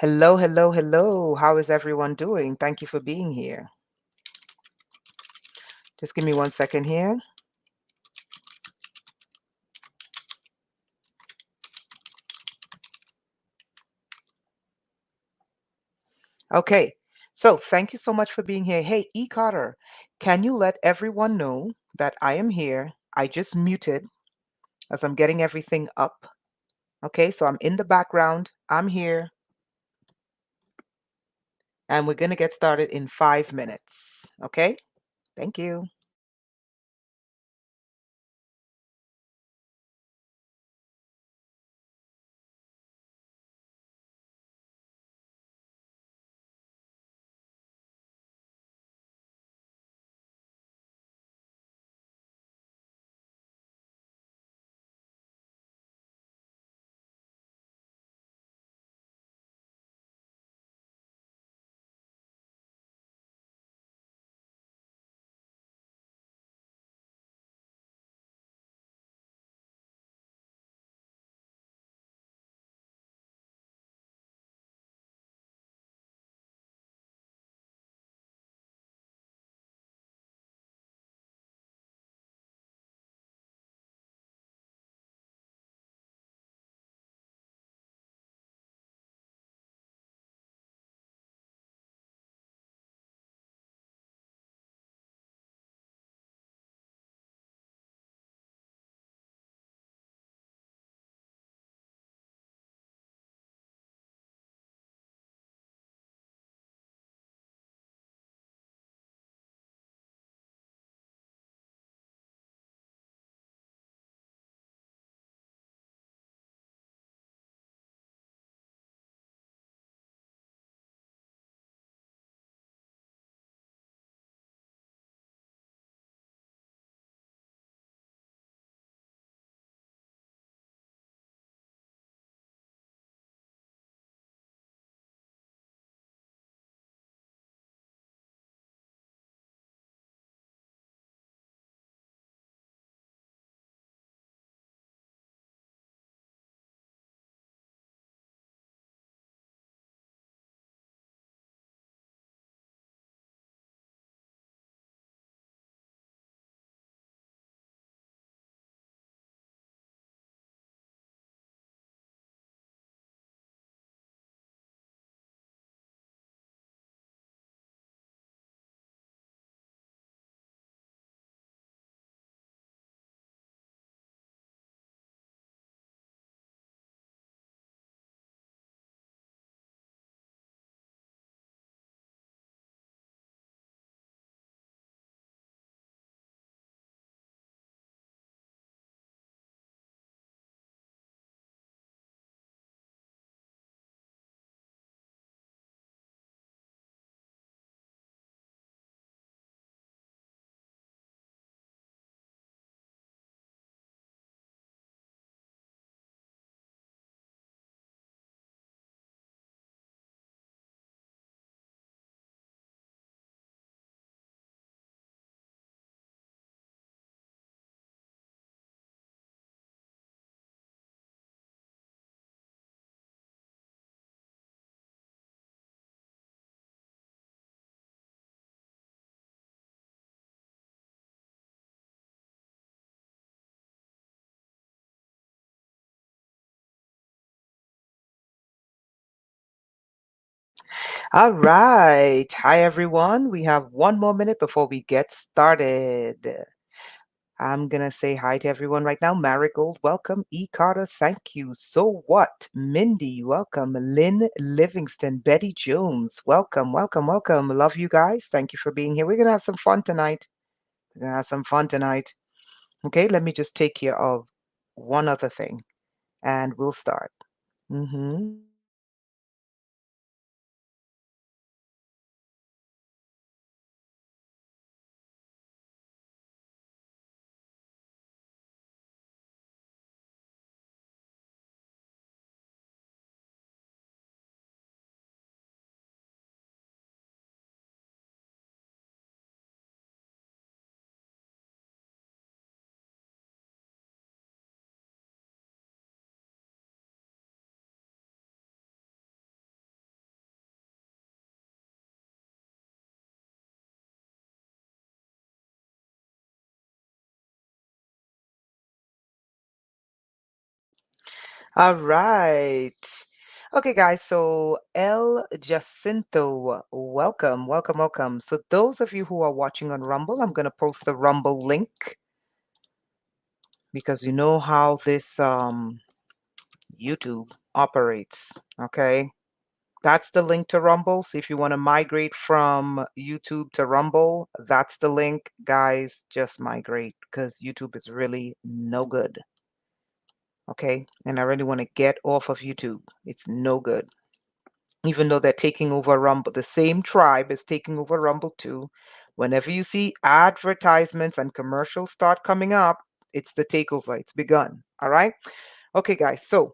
Hello, hello, hello. How is everyone doing? Thank you for being here. Just give me 1 second here. Okay, so thank you so much for being here. Hey, E. Carter, can you let everyone know that I am here? I just muted as I'm getting everything up. Okay, so I'm in the background. I'm here, and we're going to get started in 5 minutes. Okay, thank you. All right. Hi, everyone. We have 1 more minute before we get started. I'm going to say hi to everyone right now. Marigold, welcome. E. Carter, thank you. So what? Mindy, welcome. Lynn Livingston, Betty Jones, welcome, welcome, welcome. Love you guys. Thank you for being here. We're going to have some fun tonight. We're going to have some fun tonight. Okay, let me just take care of one other thing and we'll start. Mm-hmm. All right. Okay, guys, so El Jacinto, welcome, welcome, welcome. So those of you who are watching on Rumble, I'm going to post the Rumble link because you know how this YouTube operates, okay? That's the link to Rumble. So if you want to migrate from YouTube to Rumble, that's the link. Guys, just migrate because YouTube is really no good. Okay. And I really want to get off of YouTube. It's no good. Even though they're taking over Rumble, the same tribe is taking over Rumble too. Whenever you see advertisements and commercials start coming up, it's the takeover. It's begun. All right. Okay, guys. So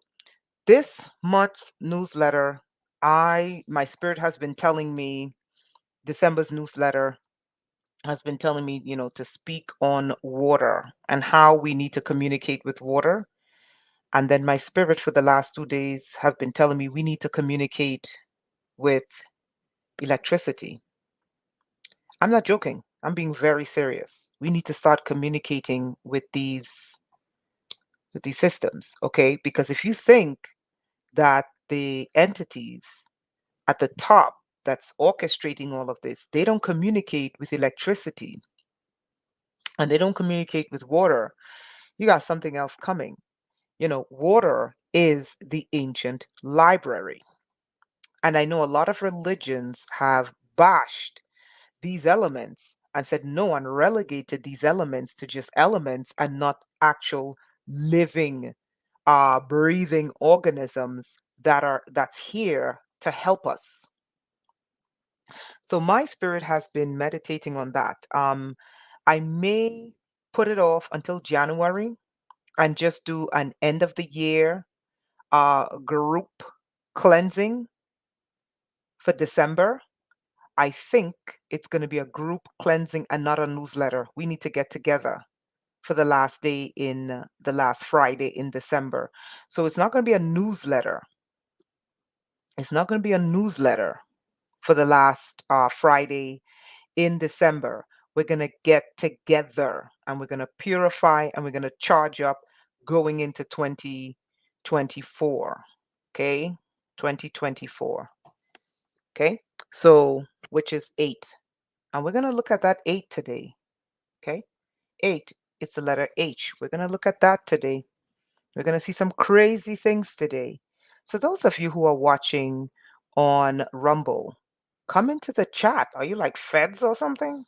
this month's newsletter, my spirit has been telling me, December's newsletter has been telling me, to speak on water and how we need to communicate with water. And then my spirit for the last 2 days have been telling me we need to communicate with electricity. I'm not joking. I'm being very serious. We need to start communicating with these systems, okay? Because if you think that the entities at the top that's orchestrating all of this, they don't communicate with electricity and they don't communicate with water, you got something else coming. Water is the ancient library. And I know a lot of religions have bashed these elements and said no, and relegated these elements to just elements and not actual living, breathing organisms that's here to help us. So my spirit has been meditating on that. I may put it off until January and just do an end of the year group cleansing for December. I think it's going to be a group cleansing and not a newsletter. We need to get together for the last day in the last Friday in December. So it's not going to be a newsletter. It's not going to be a newsletter for the last Friday in December. We're going to get together and we're going to purify and we're going to charge up going into 2024. Okay? 2024. Okay? So, which is 8. And we're going to look at that 8 today. Okay? 8, it's the letter H. We're going to look at that today. We're going to see some crazy things today. So those of you who are watching on Rumble, come into the chat. Are you like feds or something?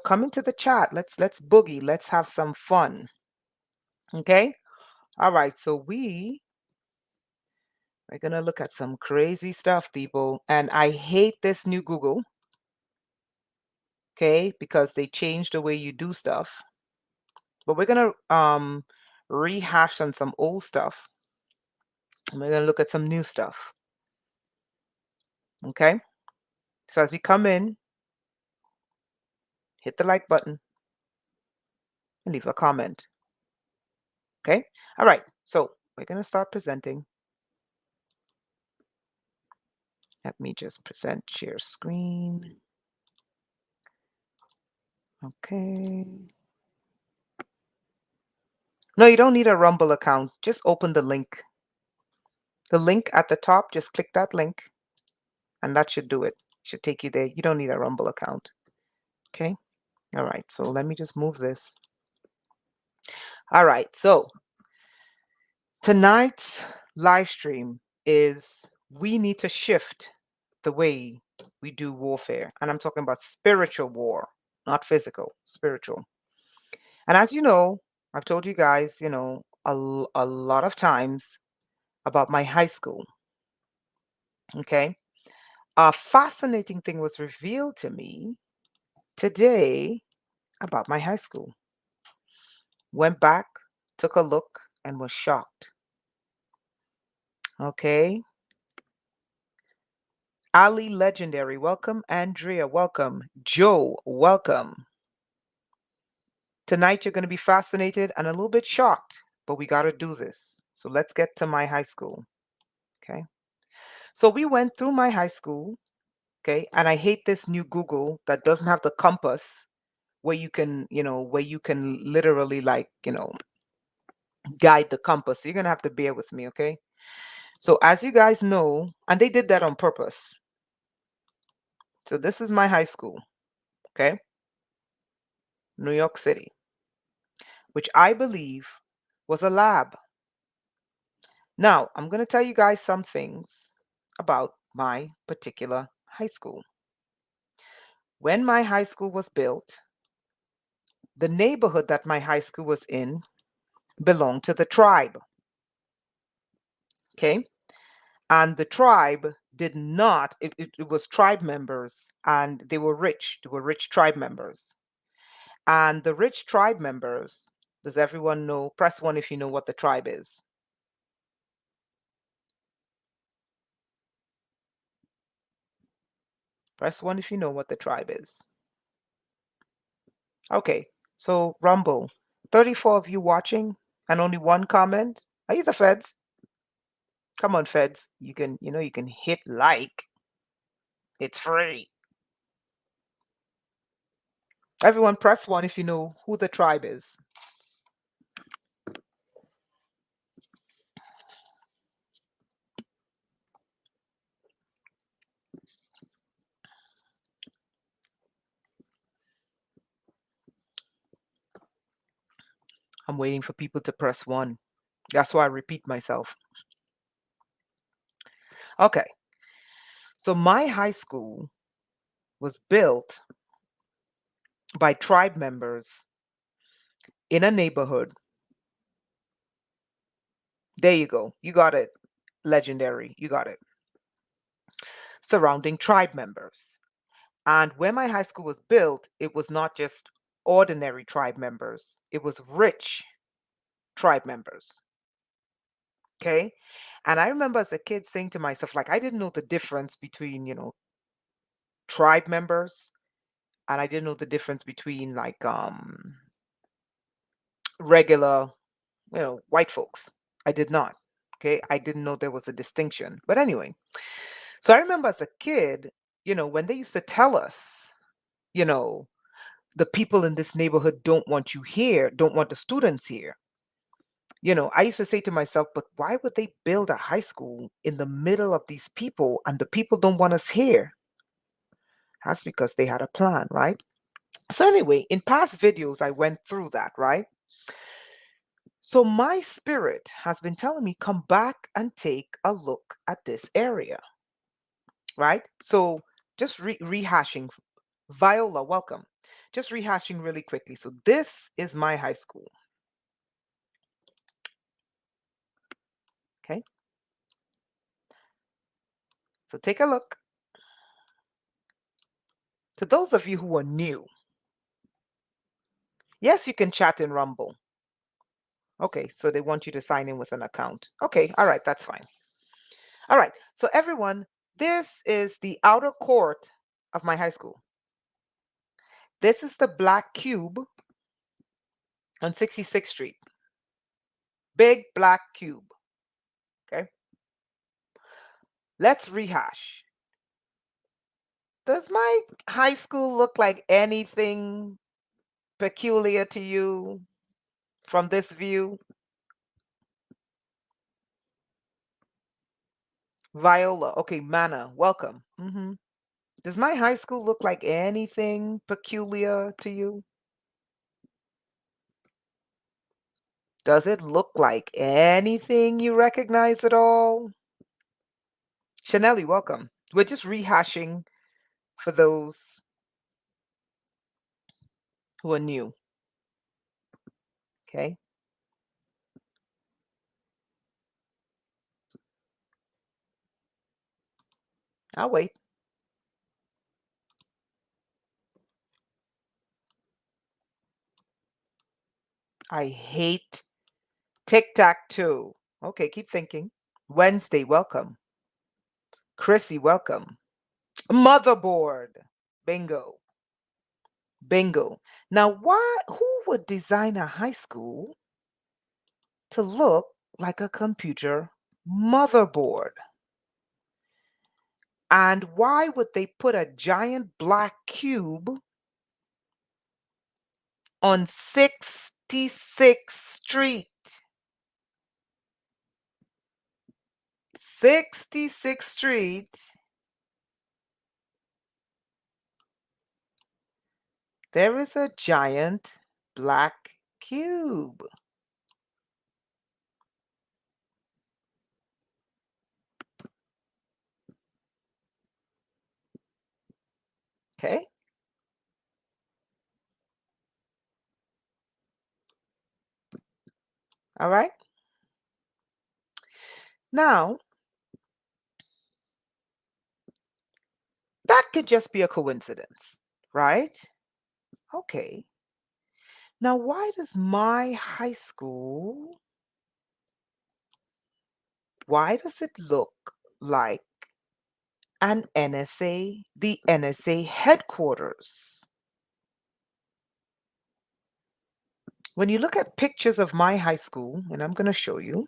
Come into the chat. Let's boogie. Let's have some fun. Okay? All right. So we are going to look at some crazy stuff, people. And I hate this new Google, okay? Because they changed the way you do stuff. But we're going to rehash on some old stuff. And we're going to look at some new stuff. Okay? So as you come in, hit the like button and leave a comment. Okay? All right. So we're going to start presenting. Let me just present share screen. Okay. No, you don't need a Rumble account. Just open the link. The link at the top, just click that link and that should do it. Should take you there. You don't need a Rumble account. Okay? All right. So let me just move this. All right. So tonight's live stream is we need to shift the way we do warfare. And I'm talking about spiritual war, not physical, spiritual. And as you know, I've told you guys, a lot of times about my high school. Okay. A fascinating thing was revealed to me today about my high school. Went back, took a look, and was shocked. Okay. Ali Legendary, welcome. Andrea, welcome. Joe, welcome. Tonight you're going to be fascinated and a little bit shocked, but we got to do this. So let's get to my high school. Okay. So we went through my high school. Okay. And I hate this new Google that doesn't have the compass where you can, where you can literally like, guide the compass. So you're going to have to bear with me, okay? So as you guys know, and they did that on purpose. So this is my high school, okay? New York City, which I believe was a lab. Now, I'm going to tell you guys some things about my particular high school. When my high school was built, the neighborhood that my high school was in belonged to the tribe, okay? And the tribe did not, it was tribe members, and they were rich. They were rich tribe members. And the rich tribe members, does everyone know? Press one if you know what the tribe is. Press one if you know what the tribe is. Okay, so Rumble, 34 of you watching and only one comment. Are you the feds? Come on, feds. You can hit like. It's free. Everyone press one if you know who the tribe is. I'm waiting for people to press one. That's why I repeat myself. Okay. So my high school was built by tribe members in a neighborhood. There you go. You got it. Legendary. You got it. Surrounding tribe members. And when my high school was built, it was not just ordinary tribe members, it was rich tribe members. Okay. And I remember as a kid saying to myself, like, I didn't know the difference between, tribe members, and I didn't know the difference between like regular, white folks. I did not. Okay. I didn't know there was a distinction. But anyway, so I remember as a kid, when they used to tell us, you know, the people in this neighborhood don't want you here, don't want the students here. I used to say to myself, but why would they build a high school in the middle of these people and the people don't want us here? That's because they had a plan, right? So, anyway, in past videos, I went through that, right? So, my spirit has been telling me, come back and take a look at this area, right? So, just rehashing, Viola, welcome. Just rehashing really quickly. So, this is my high school. Okay. So, take a look. To those of you who are new, yes, you can chat in Rumble. Okay, so they want you to sign in with an account. Okay, all right, that's fine. All right, so everyone, this is the outer court of my high school. This is the black cube on 66th Street. Big black cube. Okay, let's rehash. Does my high school look like anything peculiar to you from this view? Viola, okay, Mana, welcome. Does my high school look like anything peculiar to you? Does it look like anything you recognize at all? Chanelli, welcome. We're just rehashing for those who are new. Okay. I'll wait. I hate tic-tac-toe. Okay, keep thinking. Wednesday, welcome. Chrissy, welcome. Motherboard. Bingo. Bingo. Now, who would design a high school to look like a computer motherboard? And why would they put a giant black cube on 66th Street? 66th Street, there is a giant black cube. Okay. All right. Now, that could just be a coincidence, right? Okay. Now, why does my high school, why does it look like an NSA, the NSA headquarters? When you look at pictures of my high school, and I'm going to show you,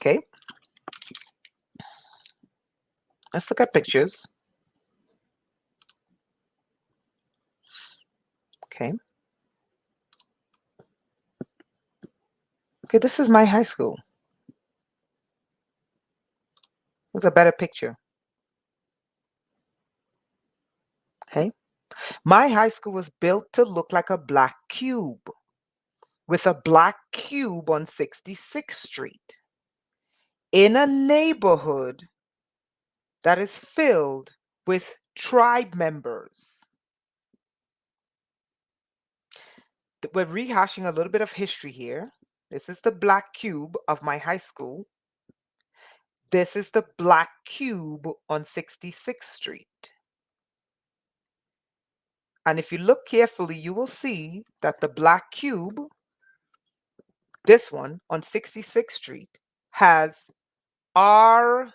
okay, let's look at pictures, okay. Okay, this is my high school. It's a better picture, okay. My high school was built to look like a black cube with a black cube on 66th Street in a neighborhood that is filled with tribe members. We're rehashing a little bit of history here. This is the black cube of my high school. This is the black cube on 66th Street. And if you look carefully, you will see that the black cube, this one on 66th Street, has RDA.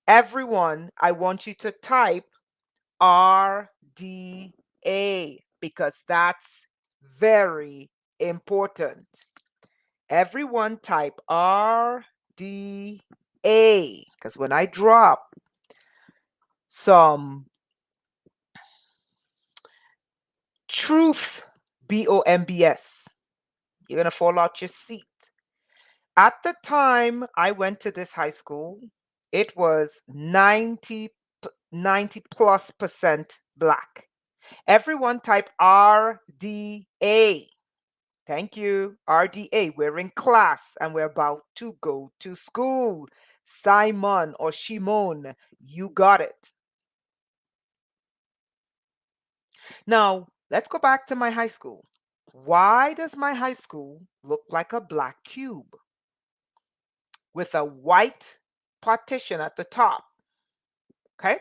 Everyone, I want you to type RDA because that's very important. Everyone type RDA because when I drop some truth, BOMBS, you're going to fall out your seat. At the time I went to this high school, it was 90 plus percent black. Everyone type RDA. Thank you. RDA. We're in class and we're about to go to school. Simon or Shimon, you got it. Now, let's go back to my high school. Why does my high school look like a black cube with a white partition at the top? Okay.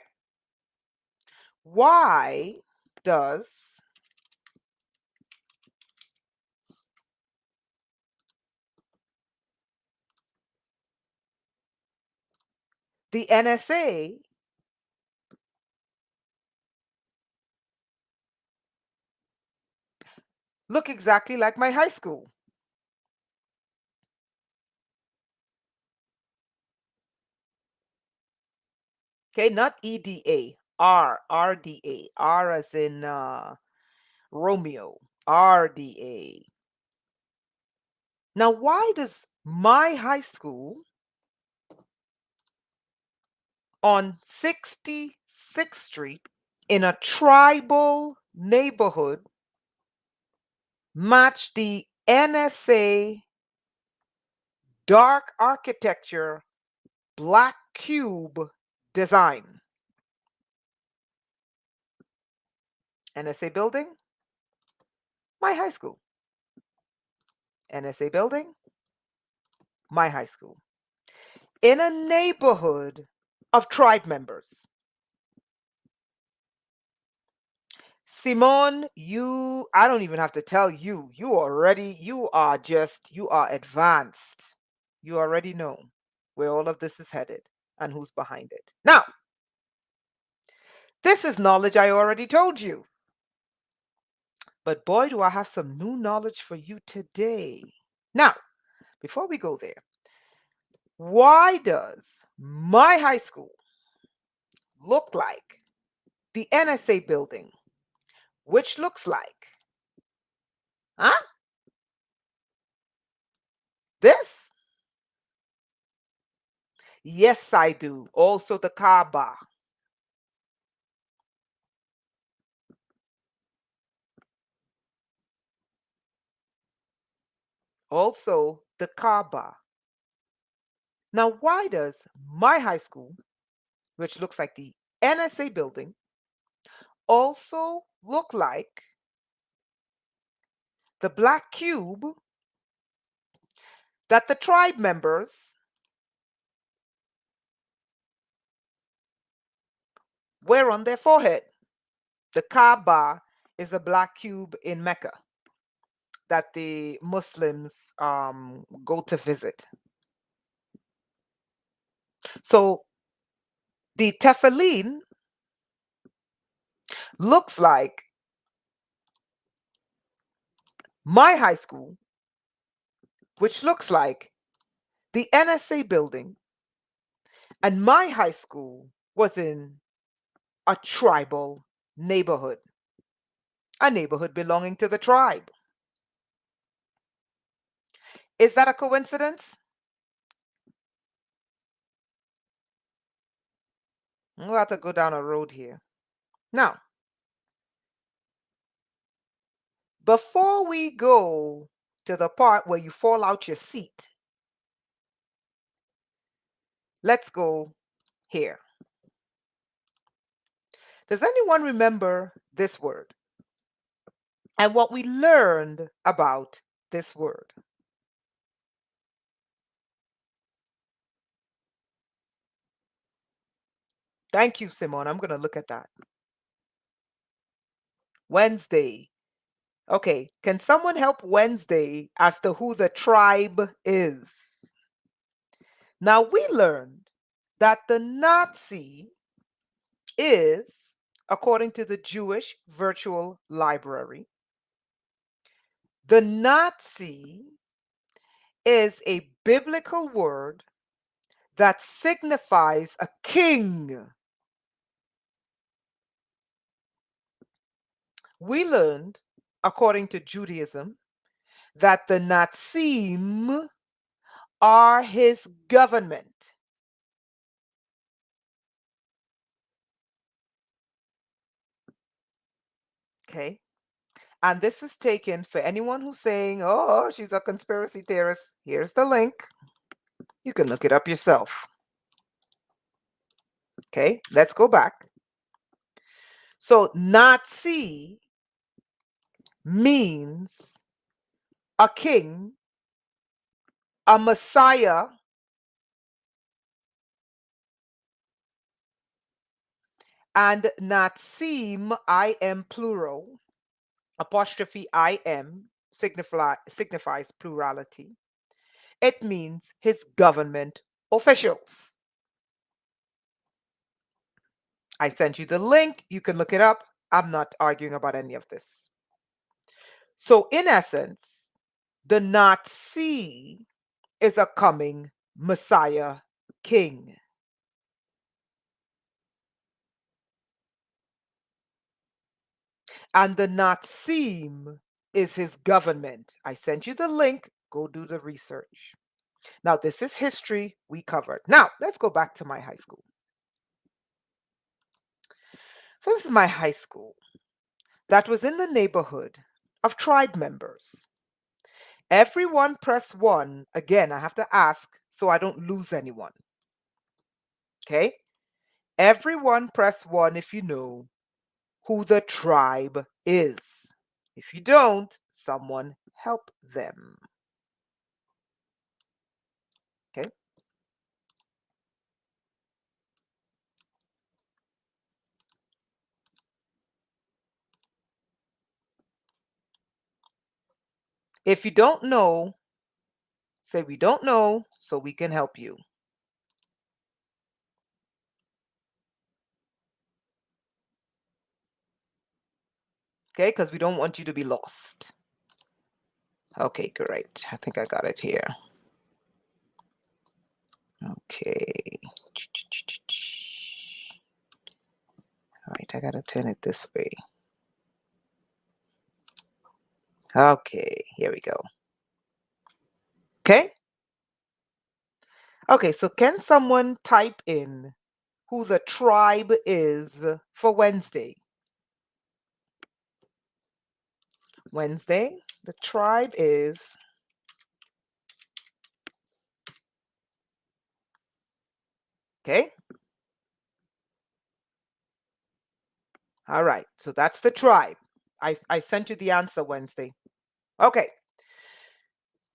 Why does the NSA look exactly like my high school? Okay, not EDA, RDA, R as in Romeo, RDA. Now, why does my high school on 66th Street in a tribal neighborhood match the NSA dark architecture black cube design? NSA building, my high school. NSA building, my high school. In a neighborhood of tribe members. Simone, I don't even have to tell you, you are advanced. You already know where all of this is headed and who's behind it. Now, this is knowledge I already told you. But boy, do I have some new knowledge for you today. Now, before we go there, why does my high school look like the NSA building, which looks like, huh? This? Yes, I do. Also the Kaaba. Also the Kaaba. Now, why does my high school, which looks like the NSA building, also look like the black cube that the tribe members wear on their forehead? The Kaaba is a black cube in Mecca that the Muslims go to visit. So the tefillin looks like my high school, which looks like the NSA building, and my high school was in a tribal neighborhood, a neighborhood belonging to the tribe. Is that a coincidence? We'll have to go down a road here. Now, before we go to the part where you fall out your seat, let's go here. Does anyone remember this word and what we learned about this word? Thank you, Simone. I'm going to look at that. Wednesday. Okay, can someone help Wednesday as to who the tribe is? Now, we learned that the Nazi is, according to the Jewish Virtual Library, the Nazi is a biblical word that signifies a king. We learned, according to Judaism, that the Nazim are his government. Okay. And this is taken for anyone who's saying, oh, she's a conspiracy theorist. Here's the link. You can look it up yourself. Okay, let's go back. So, Nazi means a king, a messiah, and Nazim, I am plural, apostrophe I am signifies plurality. It means his government officials. I sent you the link. You can look it up. I'm not arguing about any of this. So, in essence, the Nazi is a coming Messiah king. And the Nazim is his government. I sent you the link. Go do the research. Now, this is history we covered. Now, let's go back to my high school. So, this is my high school that was in the neighborhood of tribe members. Everyone press one. Again, I have to ask so I don't lose anyone. Okay? Everyone press one if you know who the tribe is. If you don't, someone help them. Okay? If you don't know, say we don't know so we can help you. Okay? Because we don't want you to be lost. Okay, great. I think I got it here. Okay. All right, I gotta turn it this way. Okay, here we go. Okay? Okay, so can someone type in who the tribe is for Wednesday? Wednesday, the tribe is, okay, all right, so that's the tribe. I sent you the answer Wednesday. Okay,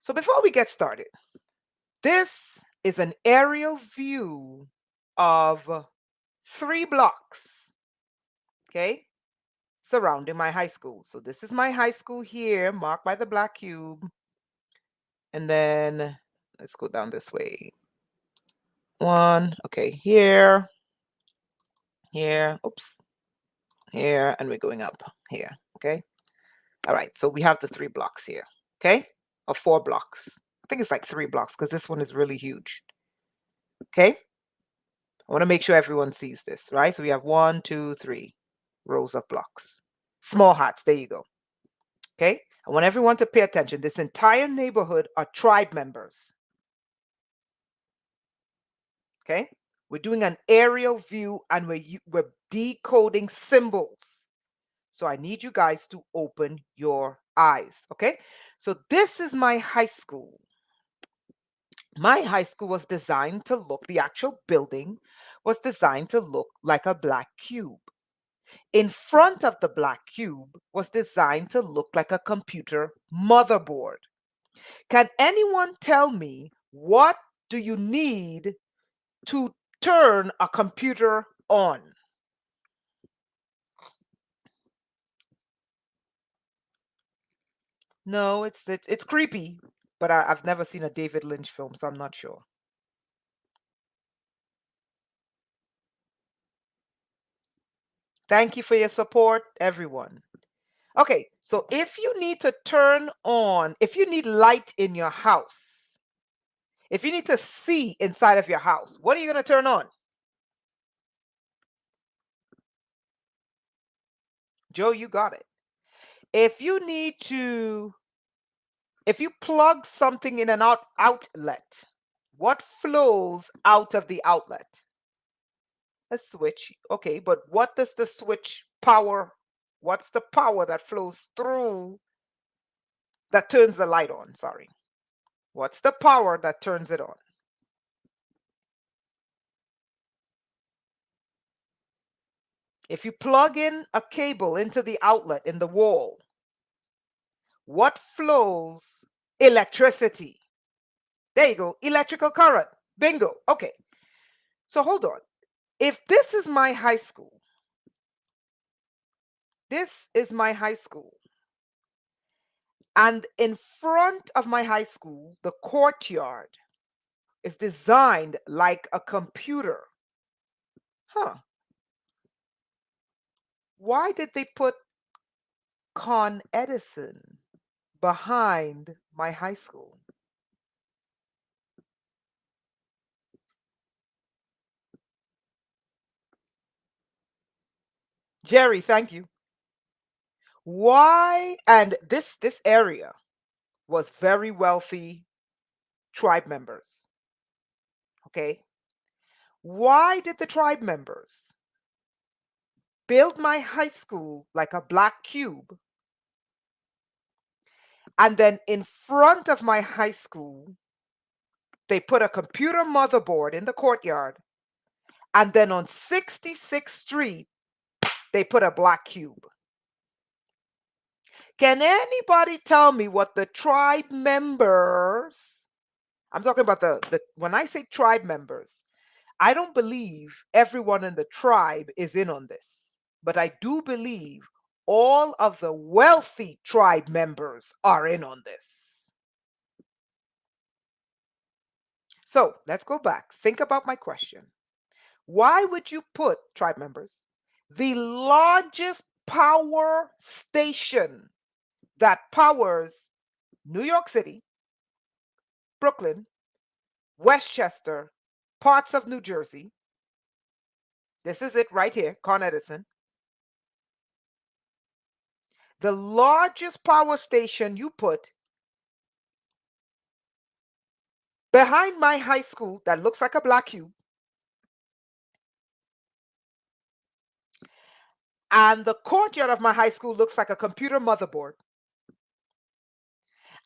so before we get started, this is an aerial view of 3 blocks, okay, surrounding my high school. So this is my high school here, marked by the black cube. And then let's go down this way. One, okay, here, here, oops, here, and we're going up here, okay? All right, so we have the 3 blocks here, okay? Or 4 blocks. I think it's like 3 blocks because this one is really huge, okay? I want to make sure everyone sees this, right? So we have 1, 2, 3 rows of blocks. Small hats, there you go, okay? I want everyone to pay attention. This entire neighborhood are tribe members, okay? We're doing an aerial view and we're decoding symbols. So I need you guys to open your eyes, okay? So this is my high school. My high school was designed to look, the actual building was designed to look like a black cube. In front of the black cube was designed to look like a computer motherboard. Can anyone tell me what do you need to turn a computer on? No, it's creepy, but I've never seen a David Lynch film, so I'm not sure. Thank you for your support, everyone. Okay, so if you need to turn on, if you need light in your house, if you need to see inside of your house, what are you going to turn on? Joe, you got it. If you need to, if you plug something in an outlet, what flows out of the outlet? A switch. Okay, but what does the switch power? What's the power that flows through that turns the light on? Sorry. What's the power that turns it on? If you plug in a cable into the outlet in the wall, what flows? Electricity. There you go. Electrical current. Bingo. Okay. So hold on. If this is my high school, this is my high school. And in front of my high school, the courtyard is designed like a computer. Huh. Why did they put Con Edison behind my high school? Jerry, thank you. Why? And this area was very wealthy tribe members. Okay. Why did the tribe members build my high school like a black cube? And then in front of my high school, they put a computer motherboard in the courtyard. And then on 66th Street, they put a black cube. Can anybody tell me what the tribe members, I'm talking about when I say tribe members, I don't believe everyone in the tribe is in on this, but I do believe all of the wealthy tribe members are in on this. So let's go back. Think about my question. Why would you put tribe members, the largest power station that powers New York City, Brooklyn, Westchester, parts of New Jersey? This is it right here, Con Edison. The largest power station you put Behind my high school that looks like a black cube, and the courtyard of my high school looks like a computer motherboard.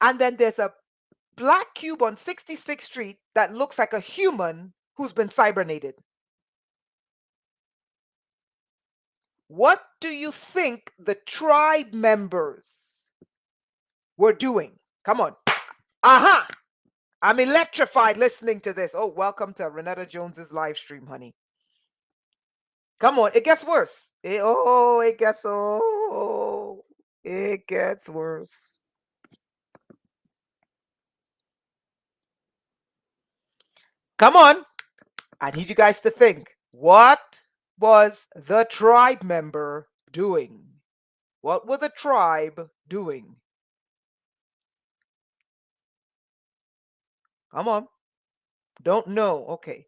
And then there's a black cube on 66th Street that looks like a human who's been cybernated. What do you think the tribe members were doing? Come on. Aha! I'm electrified listening to this. Oh, welcome to Renetta Jones's live stream, honey. Come on, it gets worse. It gets worse. Come on. I need you guys to think. What was the tribe member doing? What was the tribe doing? Come on. Don't know. Okay.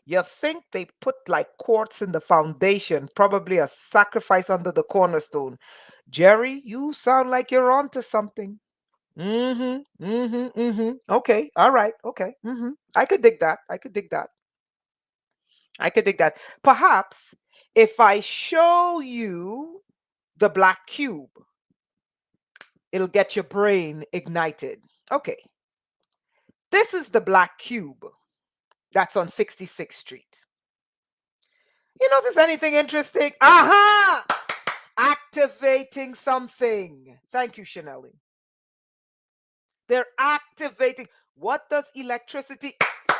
You think they put like quartz in the foundation, probably a sacrifice under the cornerstone. Jerry, you sound like you're onto something. Mm-hmm. Mm-hmm. Mm-hmm. Okay. All right. Okay. Mm-hmm. I could dig that. I could dig that. I could dig that. Perhaps if I show you the black cube, it'll get your brain ignited. Okay. This is the black cube that's on 66th Street. You notice anything interesting? Aha! Activating something. Thank you, Chanel. They're activating. What does electricity?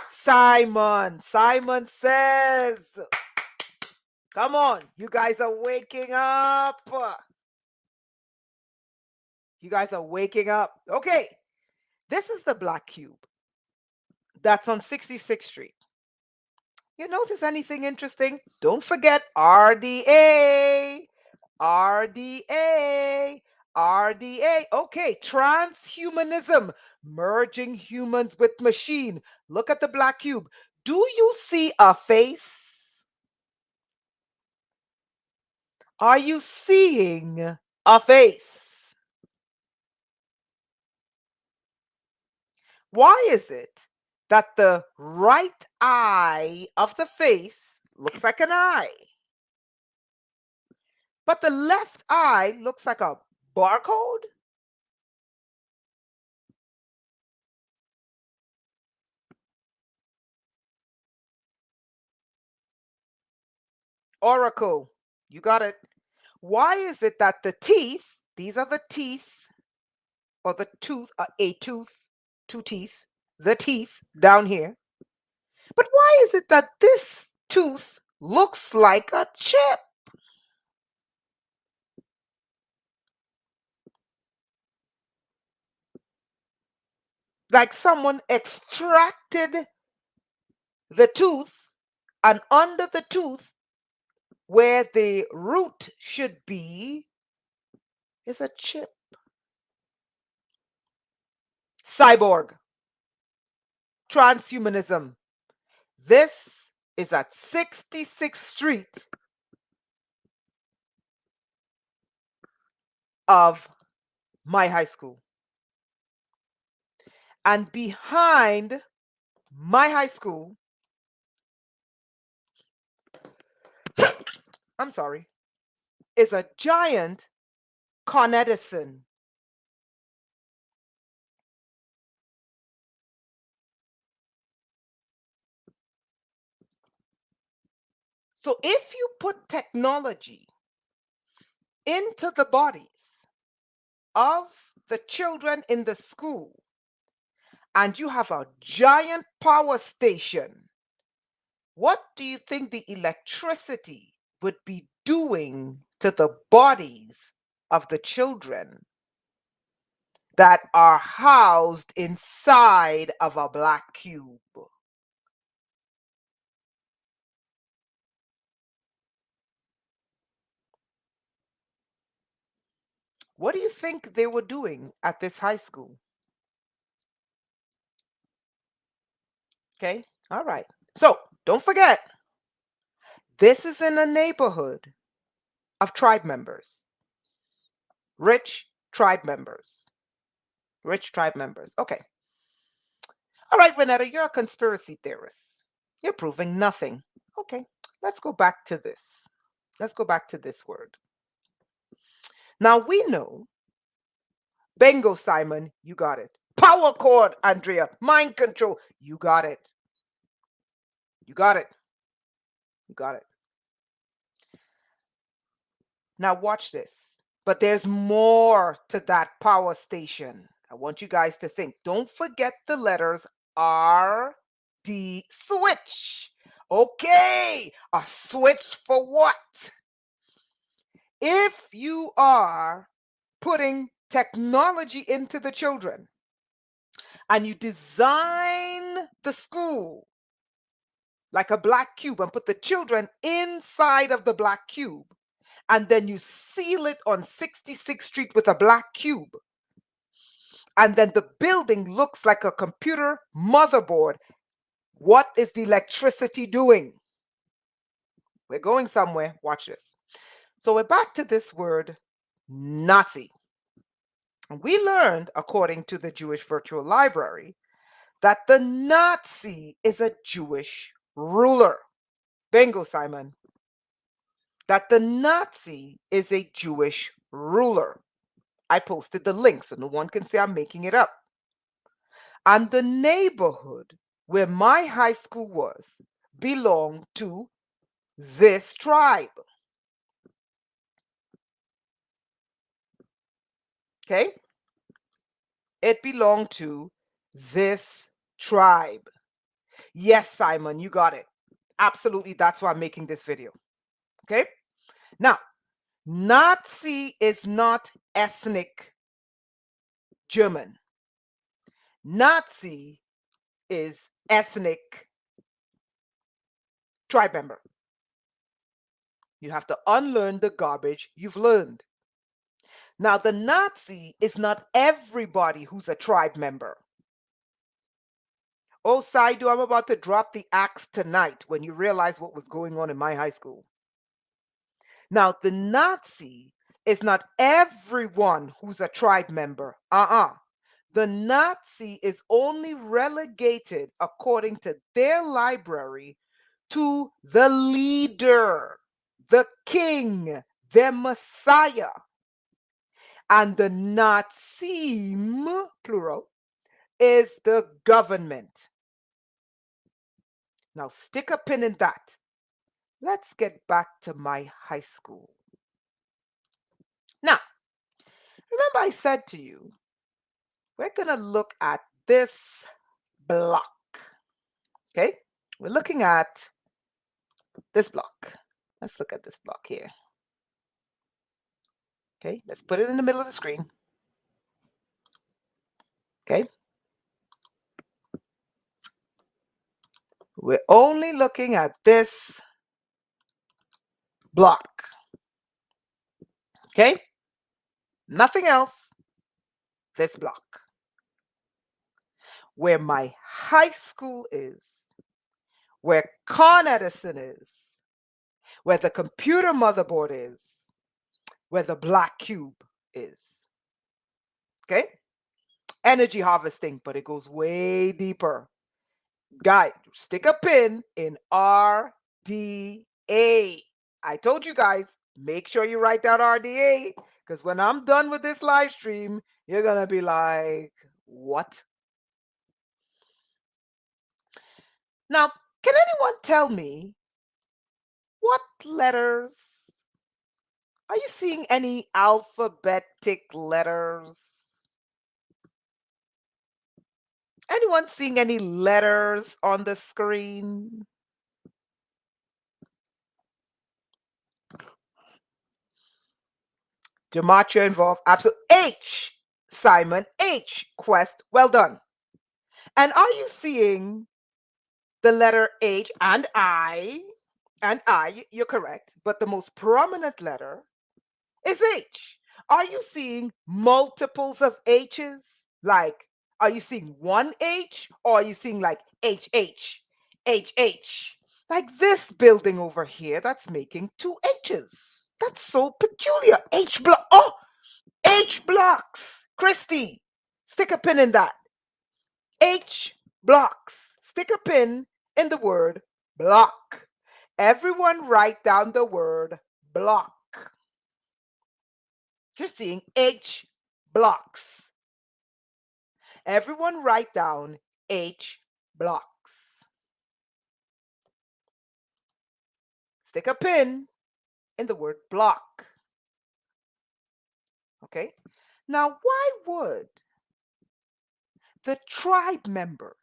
Simon. Simon says, come on, you guys are waking up. You guys are waking up. Okay, this is the black cube that's on 66th Street. You notice anything interesting? Don't forget RDA. RDA. RDA. Okay, transhumanism, merging humans with machine. Look at the black cube. Do you see a face? Are you seeing a face? Why is it that the right eye of the face looks like an eye, but the left eye looks like a barcode? Oracle, you got it. Why is it that the teeth, these are the teeth, or the tooth, a tooth, two teeth, the teeth down here, but why is it that this tooth looks like a chip? Like someone extracted the tooth, and under the tooth, where the root should be, is a chip. Cyborg, transhumanism. This is at 66th Street of my high school. And behind my high school, I'm sorry, is a giant Con Edison. So if you put technology into the bodies of the children in the school, and you have a giant power station, what do you think the electricity would be doing to the bodies of the children that are housed inside of a black cube? What do you think they were doing at this high school? Okay, all right. So don't forget, this is in a neighborhood of tribe members, rich tribe members, rich tribe members. Okay. All right, Renetta, you're a conspiracy theorist. You're proving nothing. Okay, let's go back to this. Let's go back to this word. Now we know, bingo, Simon, you got it. Power cord, Andrea, mind control, you got it. You got it. You got it. Now watch this. But there's more to that power station. I want you guys to think. Don't forget the letters R, D, switch. Okay, a switch for what? If you are putting technology into the children and you design the school like a black cube and put the children inside of the black cube, and then you seal it on 66th Street with a black cube, and then the building looks like a computer motherboard, what is the electricity doing? We're going somewhere. Watch this. So we're back to this word, Nazi. And we learned, according to the Jewish Virtual Library, that the Nazi is a Jewish ruler. Bingo, Simon. That the Nazi is a Jewish ruler. I posted the link so no one can say I'm making it up. And the neighborhood where my high school was belonged to this tribe. Okay? It belonged to this tribe. Yes, Simon, you got it. Absolutely, that's why I'm making this video. Okay? Now, Nazi is not ethnic German. Nazi is ethnic tribe member. You have to unlearn the garbage you've learned. Now, the Nazi is not everybody who's a tribe member. Oh, Saidu, I'm about to drop the axe tonight when you realize what was going on in my high school. Now, the Nazi is not everyone who's a tribe member. The Nazi is only relegated, according to their library, to the leader, the king, their messiah. And the Nazim, plural, is the government. Now, stick a pin in that. Let's get back to my high school. Now, remember I said to you, we're going to look at this block. Okay? We're looking at this block. Let's look at this block here. Okay, let's put it in the middle of the screen. Okay. We're only looking at this block. Okay? Nothing else. This block. Where my high school is, where Con Edison is, where the computer motherboard is, where the black cube is. Okay? Energy harvesting, but it goes way deeper. Guys, stick a pin in RDA. I told you guys, make sure you write down RDA, because when I'm done with this live stream, you're going to be like, what? Now, can anyone tell me what letters? Are you seeing any alphabetic letters? Anyone seeing any letters on the screen? Gematria involved. Absolutely. H, Simon. H, Quest. Well done. And are you seeing the letter H and I? And I, you're correct. But the most prominent letter is H. Are you seeing multiples of H's? Like, are you seeing one H or are you seeing like HH, HH? Like this building over here that's making two H's. That's so peculiar. H block. Oh, H blocks. Christy, stick a pin in that. H Blocks. Stick a pin in the word block. Everyone write down the word block. You're seeing H blocks. Everyone write down H blocks. Stick a pin in the word block. Okay? Now, why would the tribe members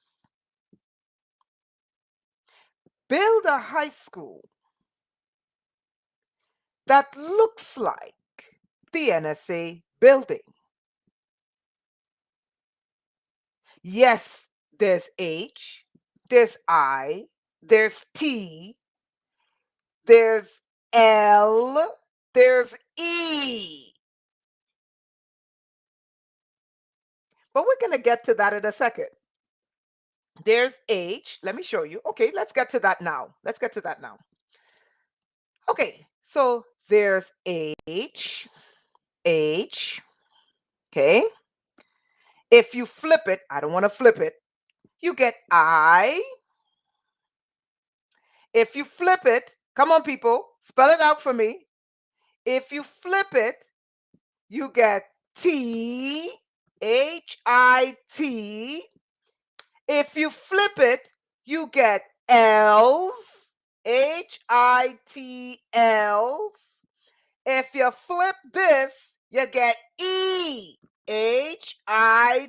build a high school that looks like the NSA building? Yes, there's H, there's I, there's T, there's L, there's E. But we're going to get to that in a second. There's H. Let me show you. Okay, let's get to that now. Let's get to that now. Okay, so there's H, H. Okay. If you flip it, I don't want to flip it, you get I. If you flip it, come on, people, spell it out for me. If you flip it, you get T, H-I-T. If you flip it, you get L's, H-I-T-L's. If you flip this, you get E, H-I-T-L-E.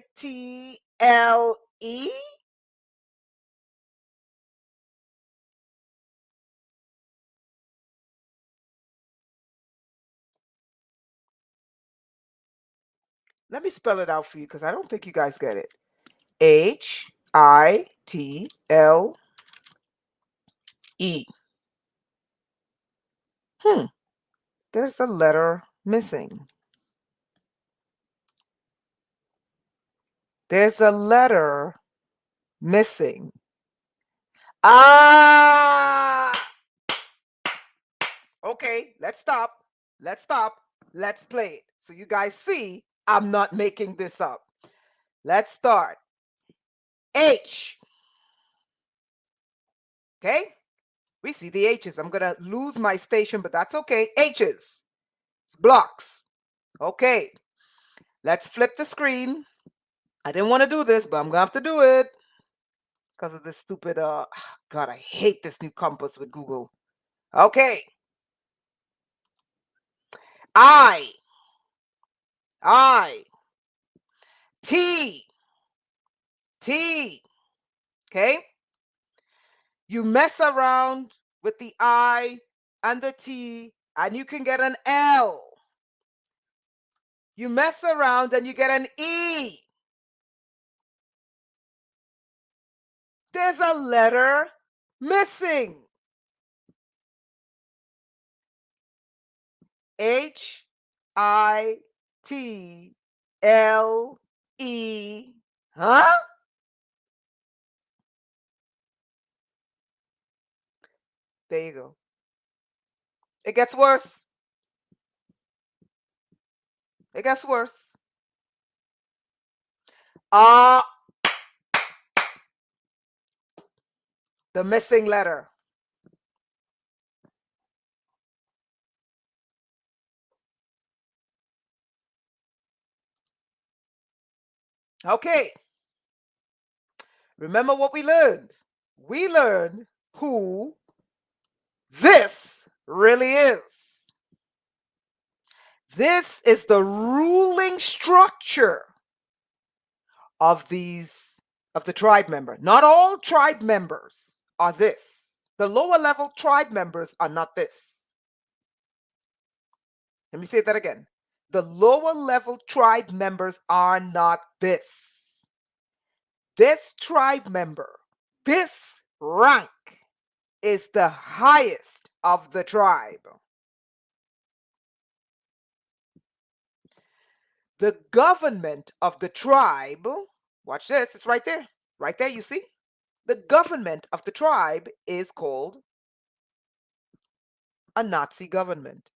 Let me spell it out for you because I don't think you guys get it. H-I-T-L-E. There's a letter missing. There's a letter missing. Ah! Okay, let's stop. Let's stop. Let's play it. So you guys see, I'm not making this up. Let's start. H. Okay? We see the H's. I'm going to lose my station, but that's okay. H's. It's blocks. Okay. Let's flip the screen. I didn't want to do this, but I'm going to have to do it because of this stupid, God, I hate this new compass with Google. Okay. I. T. Okay. You mess around with the I and the T, and you can get an L. You mess around and you get an E. There's a letter missing. H-I-T-L-E. Huh? There you go. It gets worse. It gets worse. The missing letter. Okay. Remember what we learned? We learned who this really is. This is the ruling structure of the tribe member. Not all tribe members are this. The lower level tribe members are not this. Let me say that again. The lower level tribe members are not this. This tribe member, this rank, is the highest of the tribe. The government of the tribe, watch this, it's right there. Right there, you see? The government of the tribe is called a Nazi government.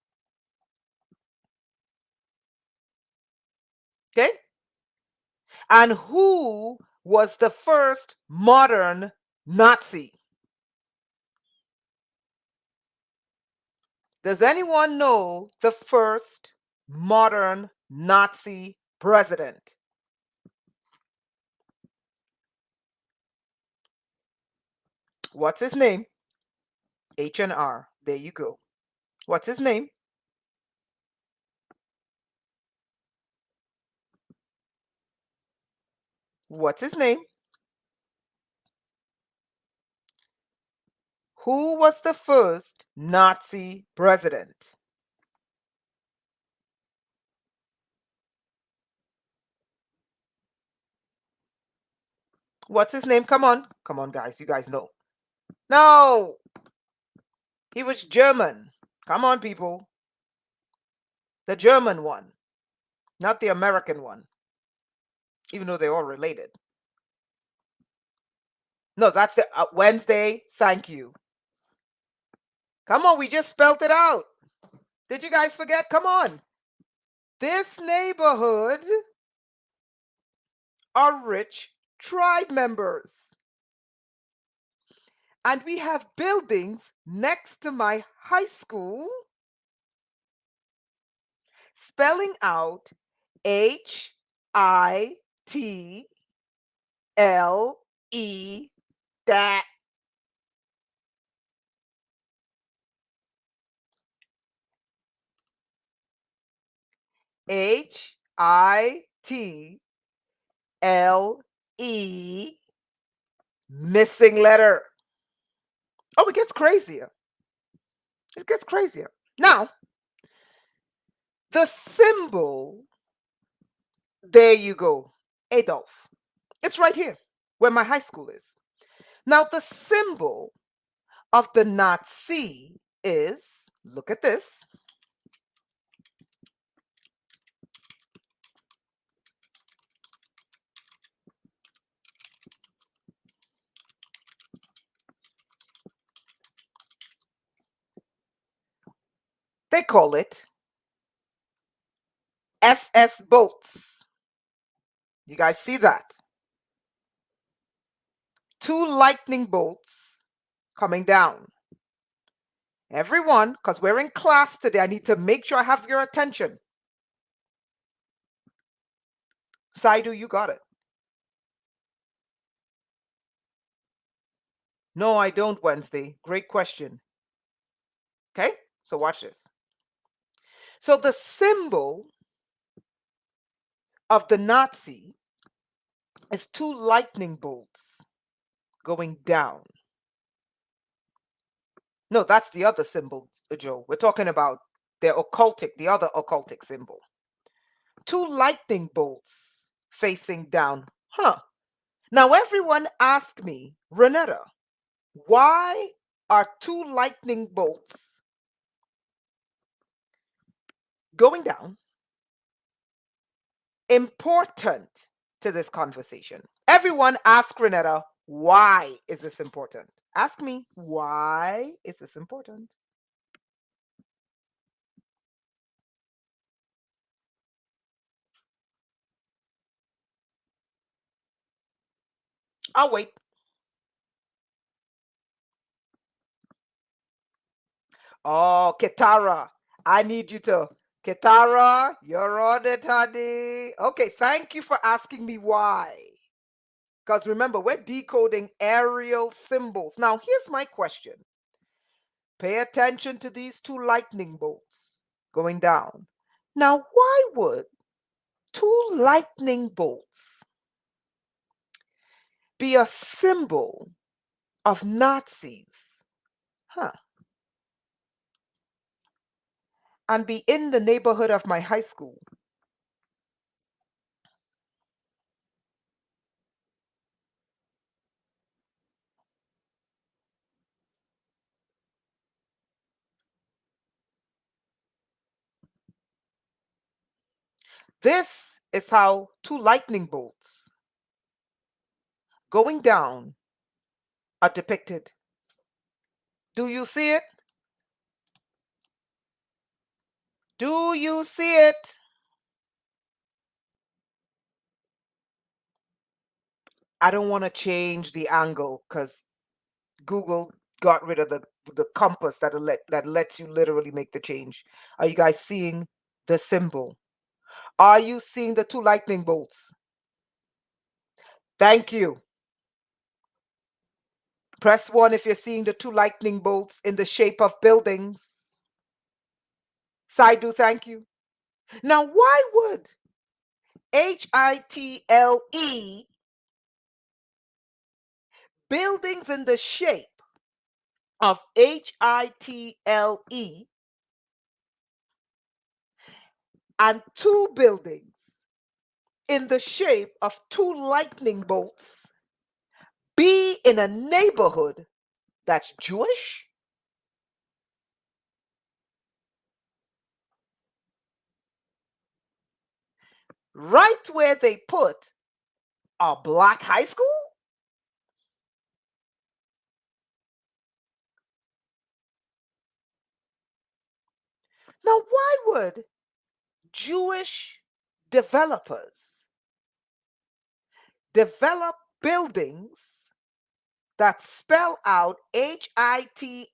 Okay? And who was the first modern Nazi? Does anyone know the first modern Nazi president? What's his name? H and R. There you go. What's his name? What's his name? Who was the first Nazi president? What's his name? Come on. Come on, guys. You guys know. No, he was German. Come on, people. The German one, not the American one, even though they're all related. No, that's the Wednesday. Thank you. Come on, we just spelled it out. Did you guys forget? Come on. This neighborhood are rich tribe members. And we have buildings next to my high school spelling out HITLE that HITLE missing letter. Oh, it gets crazier. It gets crazier. Now, the symbol, there you go, Adolf. It's right here where my high school is. Now, the symbol of the Nazi is, look at this. They call it SS bolts. You guys see that? Two lightning bolts coming down. Everyone, because we're in class today, I need to make sure I have your attention. Saidu, you got it. No, I don't, Wednesday. Great question. Okay, so watch this. So the symbol of the Nazi is two lightning bolts going down. No, that's the other symbol, Joe. We're talking about the occultic, the other occultic symbol. Two lightning bolts facing down. Huh. Now everyone ask me, Renetta, why are two lightning bolts going down important to this conversation? Everyone ask Renetta, why is this important? Ask me, why is this important? I'll wait. Oh, Ketara, I need you to. Ketara, you're on it, honey. Okay, thank you for asking me why. Because remember, we're decoding aerial symbols. Now, here's my question. Pay attention to these two lightning bolts going down. Now, why would two lightning bolts be a symbol of Nazis? Huh. And be in the neighborhood of my high school? This is how two lightning bolts going down are depicted. Do you see it? Do you see it? I don't want to change the angle because Google got rid of the compass that lets you literally make the change. Are you guys seeing the symbol? Are you seeing the two lightning bolts? Thank you. Press 1 if you're seeing the two lightning bolts in the shape of buildings. Saidu, thank you. Now, why would HITLE buildings in the shape of HITLE and two buildings in the shape of two lightning bolts be in a neighborhood that's Jewish? Right where they put a black high school? Now, why would Jewish developers develop buildings that spell out HITLE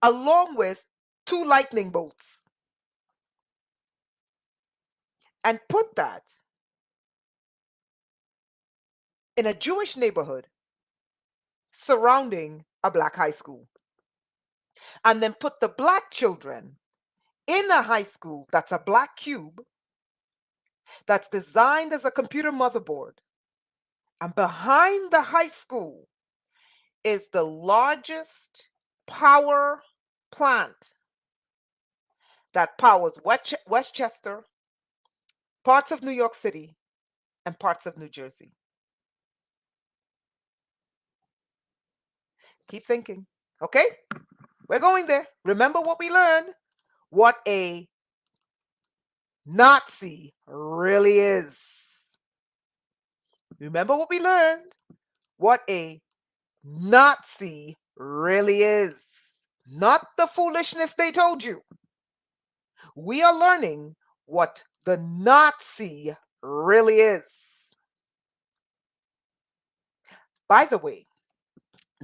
along with two lightning bolts and put that in a Jewish neighborhood surrounding a black high school, and then put the black children in a high school that's a black cube that's designed as a computer motherboard, and behind the high school is the largest power plant that powers Westchester, parts of New York City, and parts of New Jersey. Keep thinking. Okay? We're going there. Remember what we learned? What a Nazi really is. Remember what we learned? What a Nazi really is. Not the foolishness they told you. We are learning what the Nazi really is. By the way,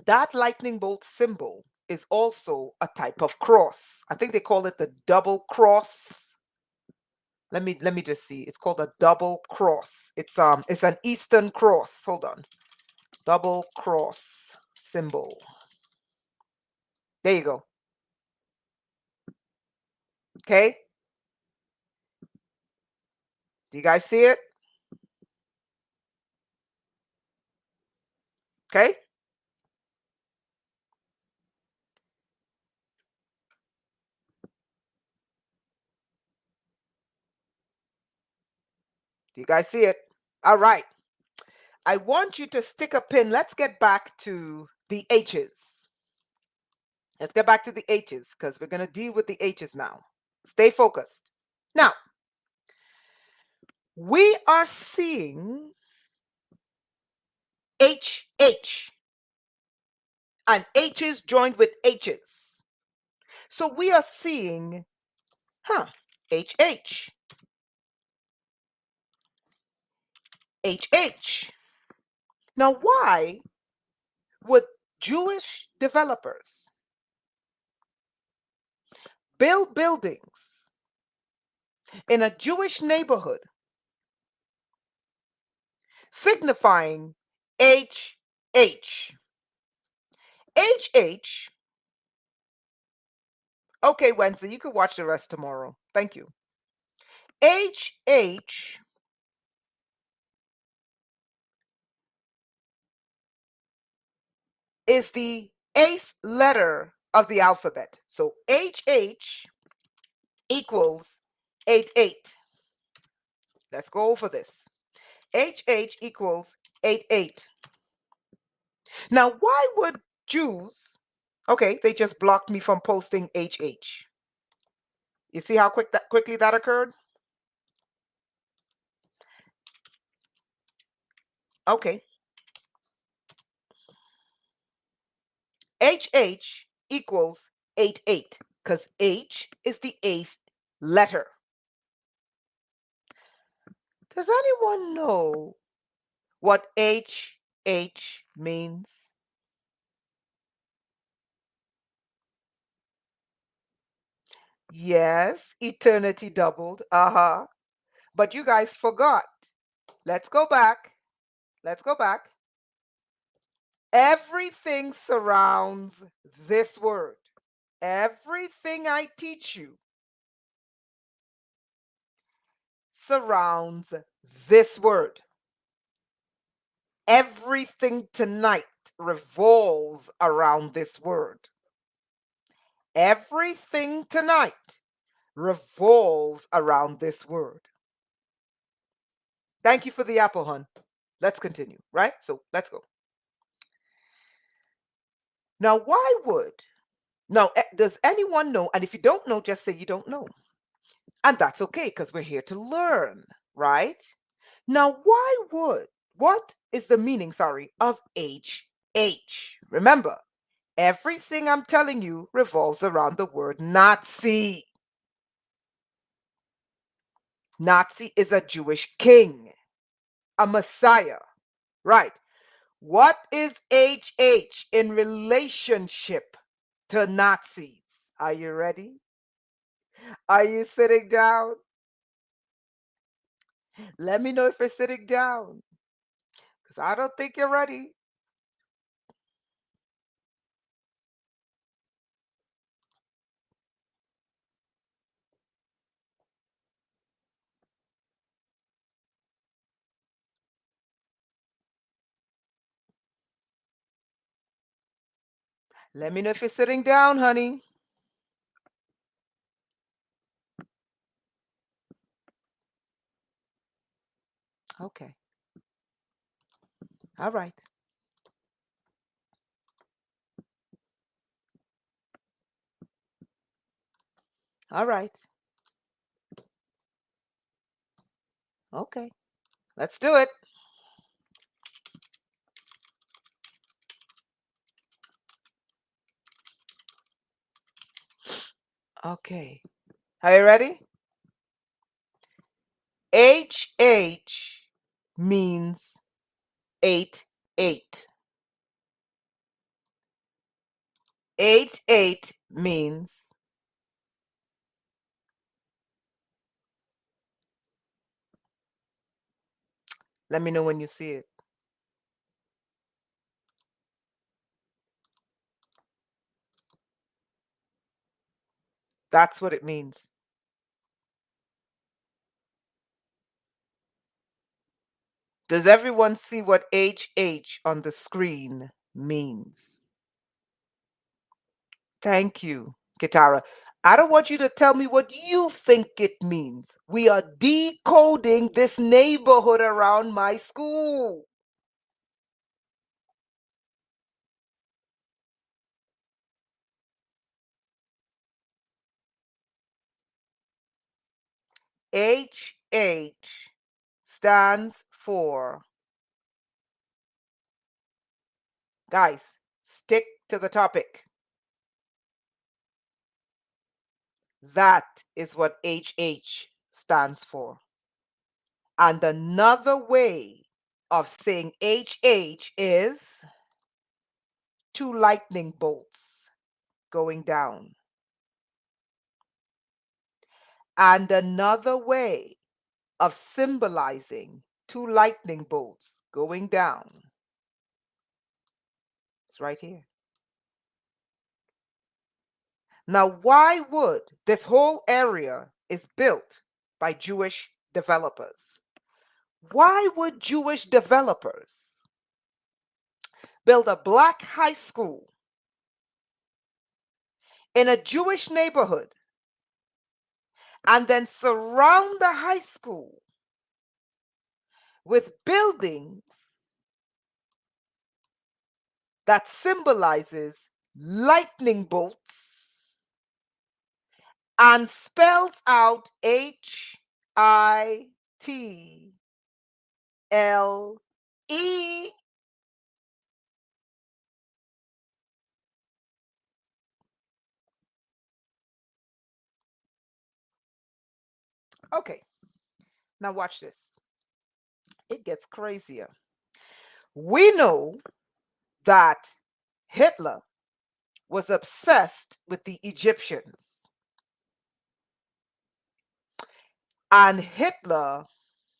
that lightning bolt symbol is also a type of cross. I think they call it the double cross. Let me just see. It's called a double cross. It's an Eastern cross. Hold on. Double cross symbol. There you go. Okay? Do you guys see it? Okay? Do you guys see it? All right. I want you to stick a pin. Let's get back to the H's. Let's get back to the H's because we're going to deal with the H's now. Stay focused. Now, we are seeing HH and H's joined with H's. So we are seeing, HH, HH. Now, why would Jewish developers build buildings in a Jewish neighborhood signifying HH? HH, okay, Wednesday, you could watch the rest tomorrow. Thank you. HH is the 8th letter of the alphabet. So HH equals 88. Let's go over this. HH equals 88. Now, why would Jews, okay, they just blocked me from posting HH. You see how quickly that occurred? Okay. HH equals 88 because H is the 8th letter. Does anyone know what HH means? Yes, eternity doubled. Uh-huh. But you guys forgot. Let's go back. Let's go back. Everything surrounds this word. Everything I teach you surrounds this word. Everything tonight revolves around this word. Everything tonight revolves around this word. Thank you for the apple, hun. Let's continue, right? So let's go. Now, why would now, does anyone know? And if you don't know, just say you don't know. And that's okay because we're here to learn, right? Now, what is the meaning, sorry, of HH? Remember, everything I'm telling you revolves around the word Nazi. Nazi is a Jewish king, a messiah, right? What is HH in relationship to Nazis? Are you ready? Are you sitting down? Let me know if you're sitting down because I don't think you're ready. Let me know if you're sitting down, honey. Okay. All right. All right. Okay. Let's do it. Okay. Are you ready? HH means 8 8. 8 8 means let me know when you see it. That's what it means. Does everyone see what HH on the screen means? Thank you, Kitara. I don't want you to tell me what you think it means. We are decoding this neighborhood around my school. HH stands for, guys, stick to the topic. That is what HH stands for. And another way of saying HH is two lightning bolts going down. And another way of symbolizing two lightning bolts going down is right here. Now, why would this whole area is built by Jewish developers? Why would Jewish developers build a black high school in a Jewish neighborhood and then surround the high school with buildings that symbolizes lightning bolts and spells out HITLE? Okay, now watch this. It gets crazier. We know that Hitler was obsessed with the Egyptians, and Hitler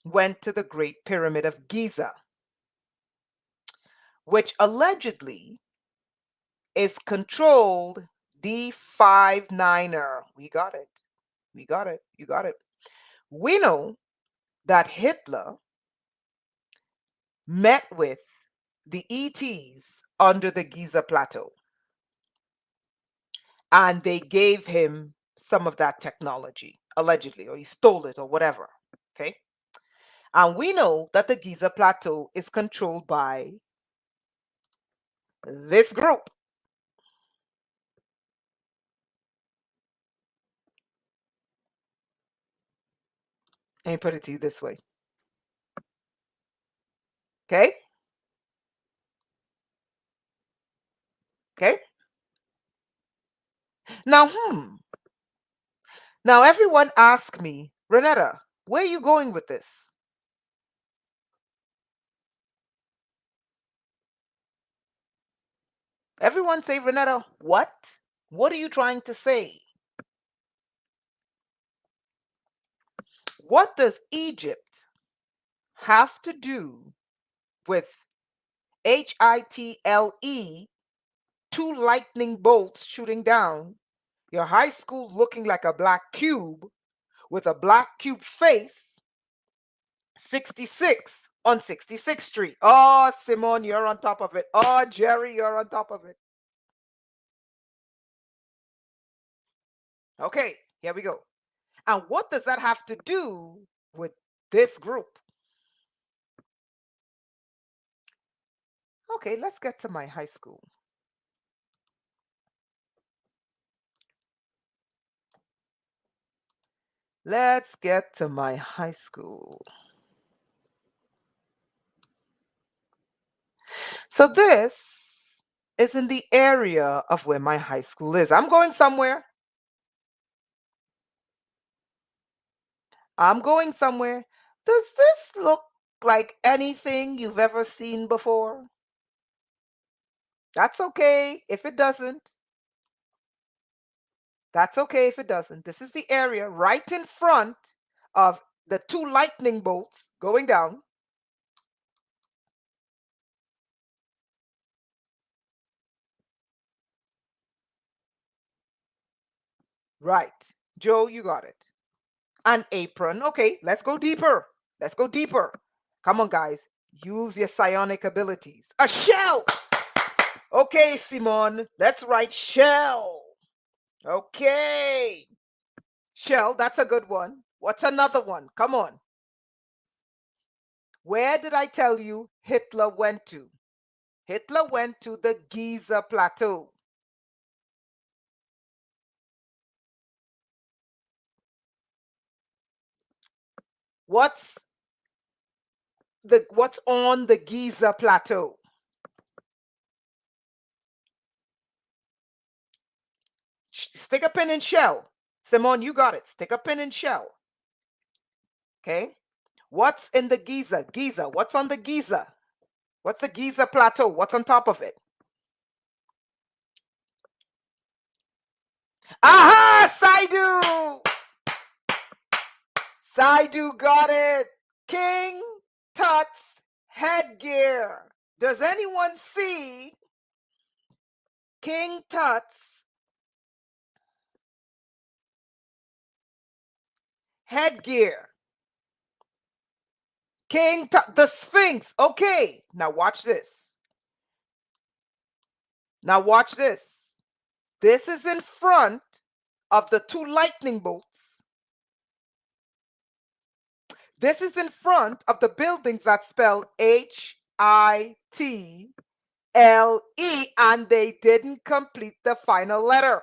went to the Great Pyramid of Giza, which allegedly is controlled D59er. We got it. We got it. You got it. We know that Hitler met with the ETs under the Giza plateau, and they gave him some of that technology, allegedly, or he stole it or whatever. Okay. And we know that the Giza plateau is controlled by this group. Let me put it to you this way. Okay. Okay. Now, Now everyone asks me, Renetta, where are you going with this? Everyone say, Renetta, what? What are you trying to say? What does Egypt have to do with HITLE, two lightning bolts shooting down, your high school looking like a black cube with a black cube face, 66 on 66th Street? Oh, Simone, you're on top of it. Oh, Jerry, you're on top of it. Okay, here we go. And what does that have to do with this group? Okay, let's get to my high school. Let's get to my high school. So this is in the area of where my high school is. I'm going somewhere. I'm going somewhere. Does this look like anything you've ever seen before? That's okay if it doesn't. That's okay if it doesn't. This is the area right in front of the two lightning bolts going down. Right. Joe, you got it. An apron. Okay, let's go deeper. Let's go deeper. Come on, guys. Use your psionic abilities. A shell. Okay, Simon. Let's write shell. Okay. Shell, that's a good one. What's another one? Come on. Where did I tell you Hitler went to? Hitler went to the Giza plateau. What's what's on the Giza plateau? Stick a pin in shell. Simon, you got it. Stick a pin in shell. Okay. What's in the Giza? Giza. What's on the Giza? What's the Giza plateau? What's on top of it? Aha! Saidu! Saidu got it. King Tut's headgear. Does anyone see King Tut's headgear? King Tut, the Sphinx. Okay, now watch this. Now watch this. This is in front of the two lightning bolts. This is in front of the buildings that spell HITLE, and they didn't complete the final letter.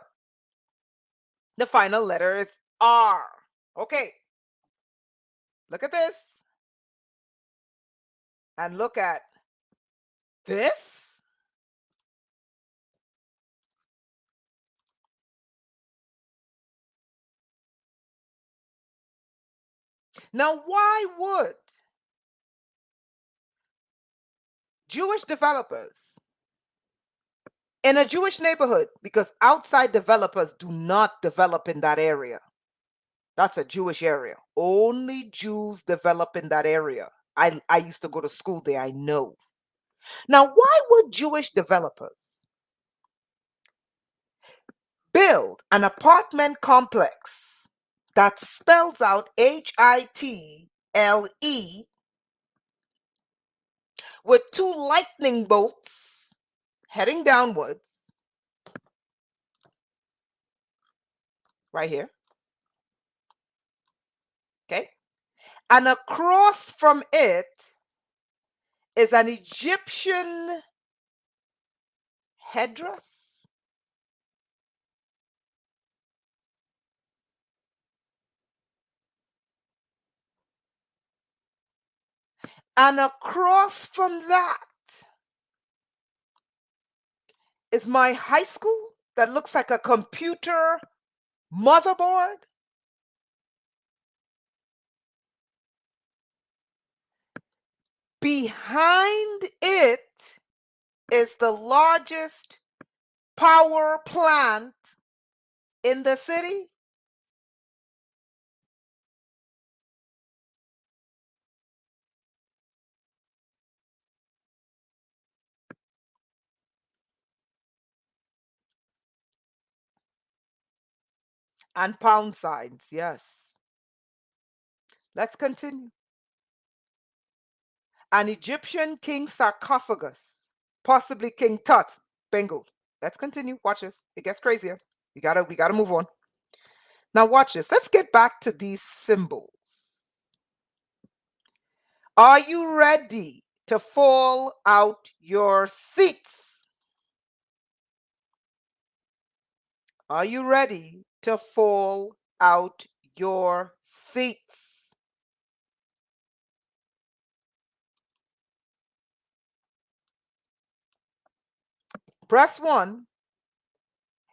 The final letter is R. Okay, look at this. And look at this. Now, why would Jewish developers in a Jewish neighborhood, because outside developers do not develop in that area. That's a Jewish area. Only Jews develop in that area. I used to go to school there. I know. Now, why would Jewish developers build an apartment complex that spells out HITLE with two lightning bolts heading downwards right here? Okay. And across from it is an Egyptian headdress. And across from that is my high school that looks like a computer motherboard. Behind it is the largest power plant in the city. And pound signs, yes. Let's continue. An Egyptian king sarcophagus, possibly King Tut. Bingo. Let's continue. Watch this. It gets crazier. We gotta move on. Now watch this. Let's get back to these symbols. Are you ready to fall out your seats? Are you ready to fall out your seats? Press 1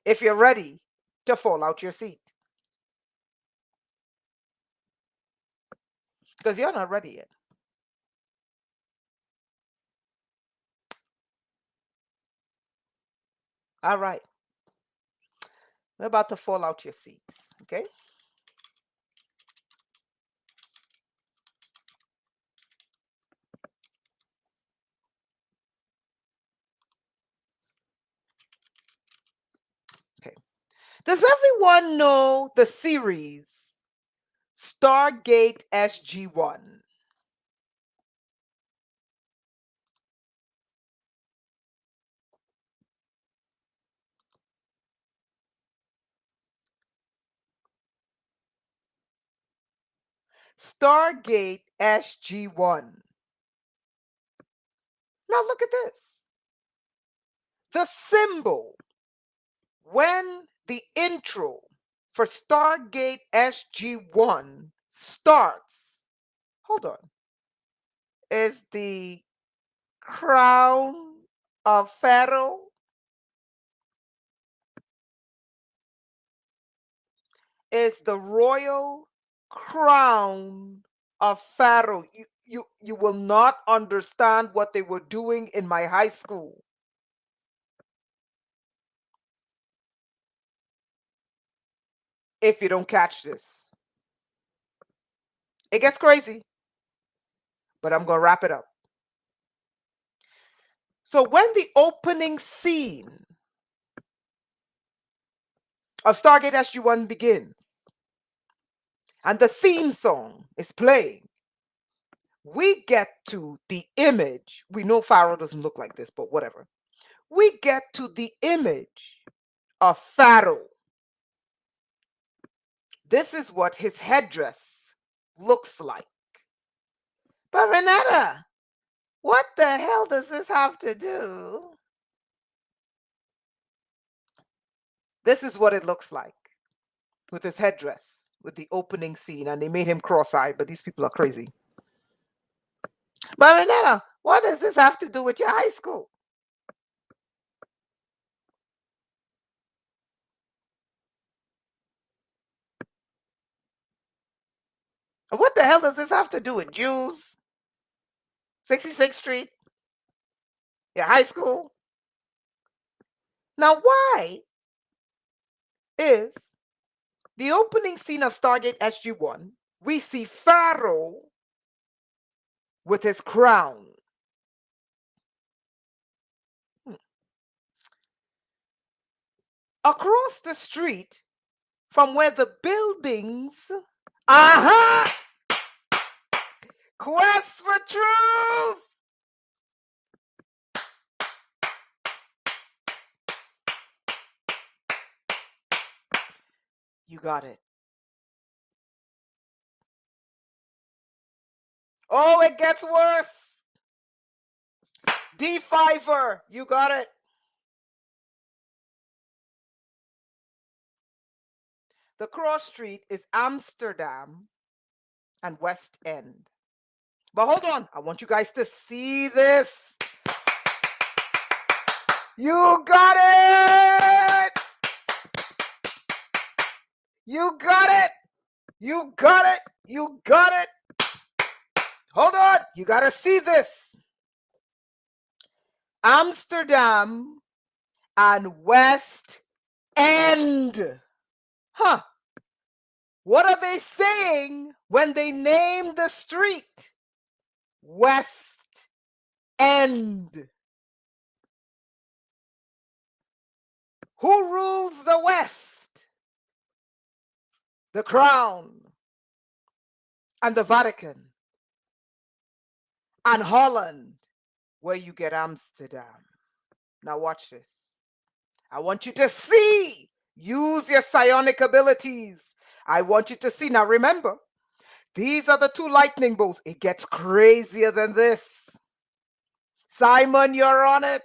if you're ready to fall out your seat. Because you're not ready yet. All right. We're about to fall out your seats. Okay. Okay. Does everyone know the series Stargate SG-1? Stargate SG-1. Now look at this. The symbol when the intro for Stargate SG-1 starts, hold on, is the crown of Pharaoh. Is the royal crown of Pharaoh. You will not understand what they were doing in my high school if you don't catch this. It gets crazy, but I'm going to wrap it up. So when the opening scene of Stargate SG-1 begins and the theme song is playing, we get to the image. We know Pharaoh doesn't look like this, but whatever. We get to the image of Pharaoh. This is what his headdress looks like. But Renetta, what the hell does this have to do? This is what it looks like with his headdress, with the opening scene, and they made him cross-eyed, but these people are crazy. But Renetta, what does this have to do with your high school? And what the hell does this have to do with Jews? 66th Street? Yeah, high school. Now, why is the opening scene of Stargate SG-1, we see Pharaoh with his crown. Hmm. Across the street from where the buildings, aha, quest for truth. You got it. Oh, it gets worse. D5er, you got it. The cross street is Amsterdam and West End. But hold on, I want you guys to see this. You got it! You got it! You got it! You got it! Hold on, you gotta see this. Amsterdam and West End. Huh. What are they saying when they name the street West End? Who rules the West? The Crown and the Vatican and Holland, where you get Amsterdam. Now watch this. I want you to see. Use your psionic abilities. I want you to see. Now remember, these are the two lightning bolts. It gets crazier than this. Simon, you're on it.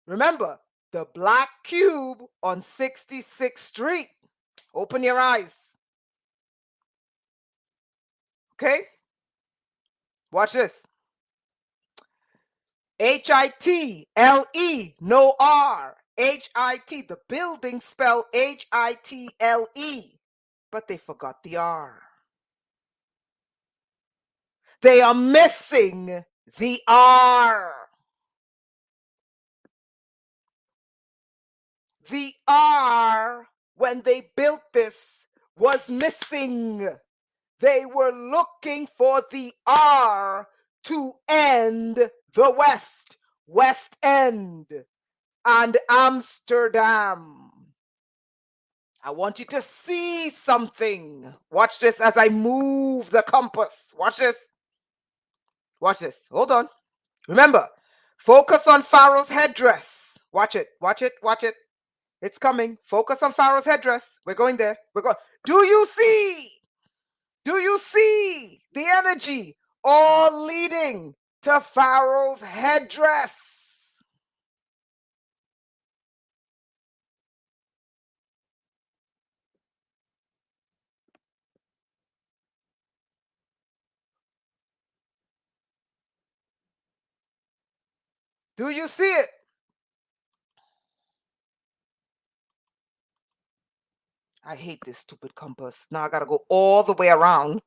Remember, the black cube on 66th Street. Open your eyes. Okay? Watch this. Hitle, no R. HIT, the building spell HITLE, but they forgot the R. They are missing the R. The R, when they built this, was missing. They were looking for the R to end the West End, and Amsterdam. I want you to see something. Watch this as I move the compass. Watch this. Watch this. Hold on. Remember, focus on Pharaoh's headdress. Watch it. Watch it. Watch it. It's coming. Focus on Pharaoh's headdress. We're going there. We're going. Do you see? Do you see the energy all leading to Pharaoh's headdress? Do you see it? I hate this stupid compass. Now I gotta go all the way around.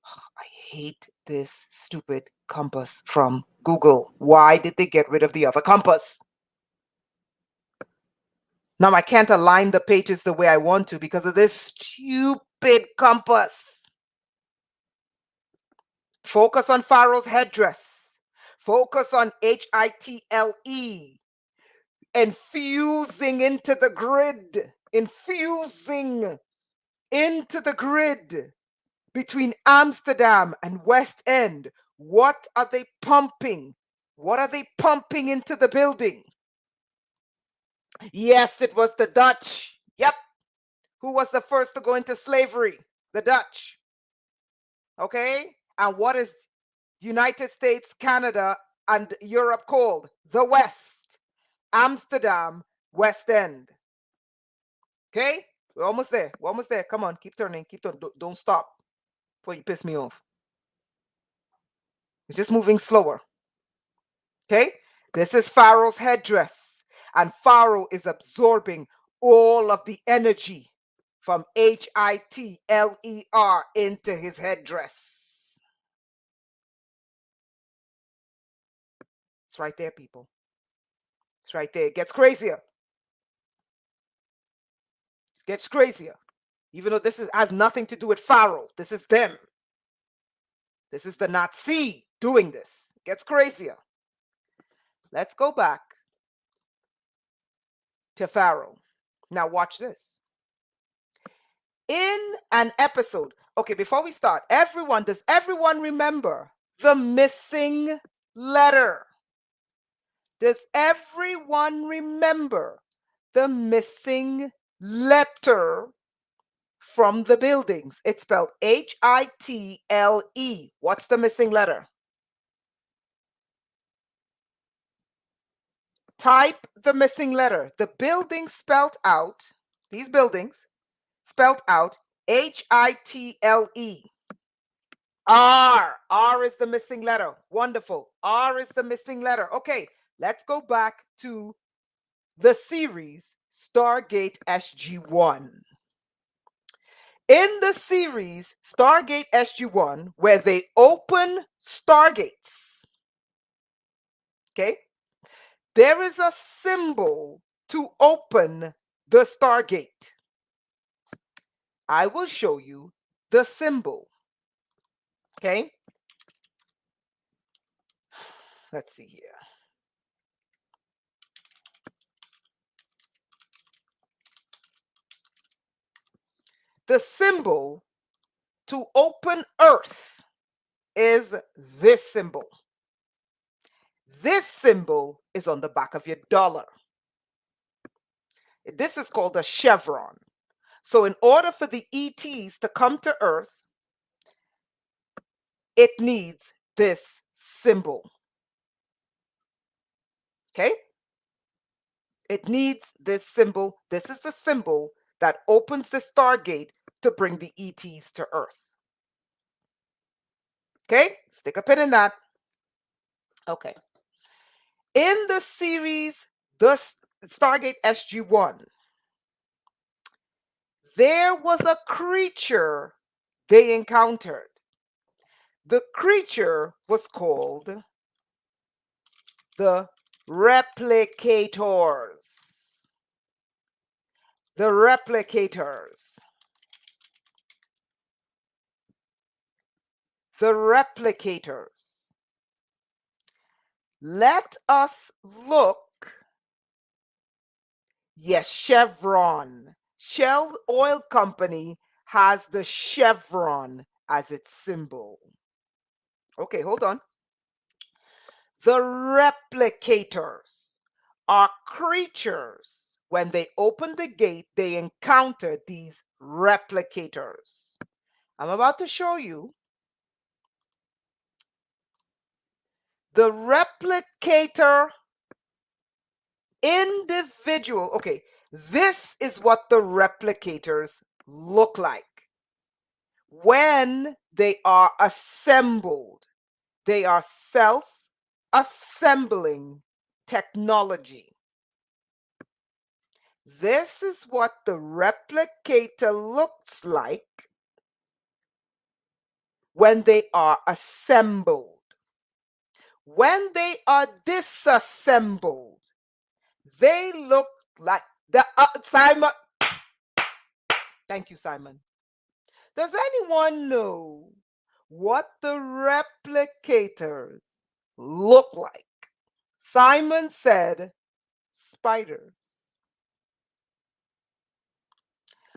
I hate this stupid compass from Google. Why did they get rid of the other compass? Now I can't align the pages the way I want to because of this stupid compass. Focus on Pharaoh's headdress. Focus on HITLE. Infusing into the grid. Infusing into the grid between Amsterdam and West End. What are they pumping? What are they pumping into the building? Yes, it was the Dutch. Yep. Who was the first to go into slavery? The Dutch. Okay? And what is United States, Canada, and Europe called? The West. Amsterdam, West End. Okay? We're almost there. We're almost there. Come on, keep turning. Keep turning. Don't stop before you piss me off. It's just moving slower. Okay? This is Pharaoh's headdress. And Pharaoh is absorbing all of the energy from HITLER into his headdress. It's right there, people. It's right there. It gets crazier. It gets crazier. Even though has nothing to do with Pharaoh. This is them. This is the Nazi doing this. It gets crazier. Let's go back to Pharaoh. Now watch this. In an episode, okay, before we start, does everyone remember the missing letter? Does everyone remember the missing letter from the buildings? It's spelled Hitle. What's the missing letter? Type the missing letter. The buildings spelled out, these buildings spelled out Hitle. R. R is the missing letter. Wonderful. R is the missing letter. Okay, let's go back to the series Stargate SG-1. In the series Stargate SG-1, where they open Stargates, okay, there is a symbol to open the Stargate. I will show you the symbol. Okay, let's see here. The symbol to open Earth is this symbol. This symbol is on the back of your dollar. This is called a chevron. So in order for the ETs to come to Earth, it needs this symbol. Okay? It needs this symbol. This is the symbol that opens the Stargate to bring the ETs to Earth. Okay? Stick a pin in that. Okay. In the series, the Stargate SG-1, there was a creature they encountered. The creature was called the replicators. The replicators. The replicators. Let us look. Yes, Chevron. Shell Oil Company has the chevron as its symbol. Okay, hold on. The replicators are creatures. When they open the gate, they encounter these replicators. I'm about to show you the replicator individual. Okay, this is what the replicators look like when they are assembled. They are self-assembling technology. This is what the replicator looks like when they are assembled. When they are disassembled, they look like the Simon. Thank you, Simon. Does anyone know what the replicators look like? Simon said spiders.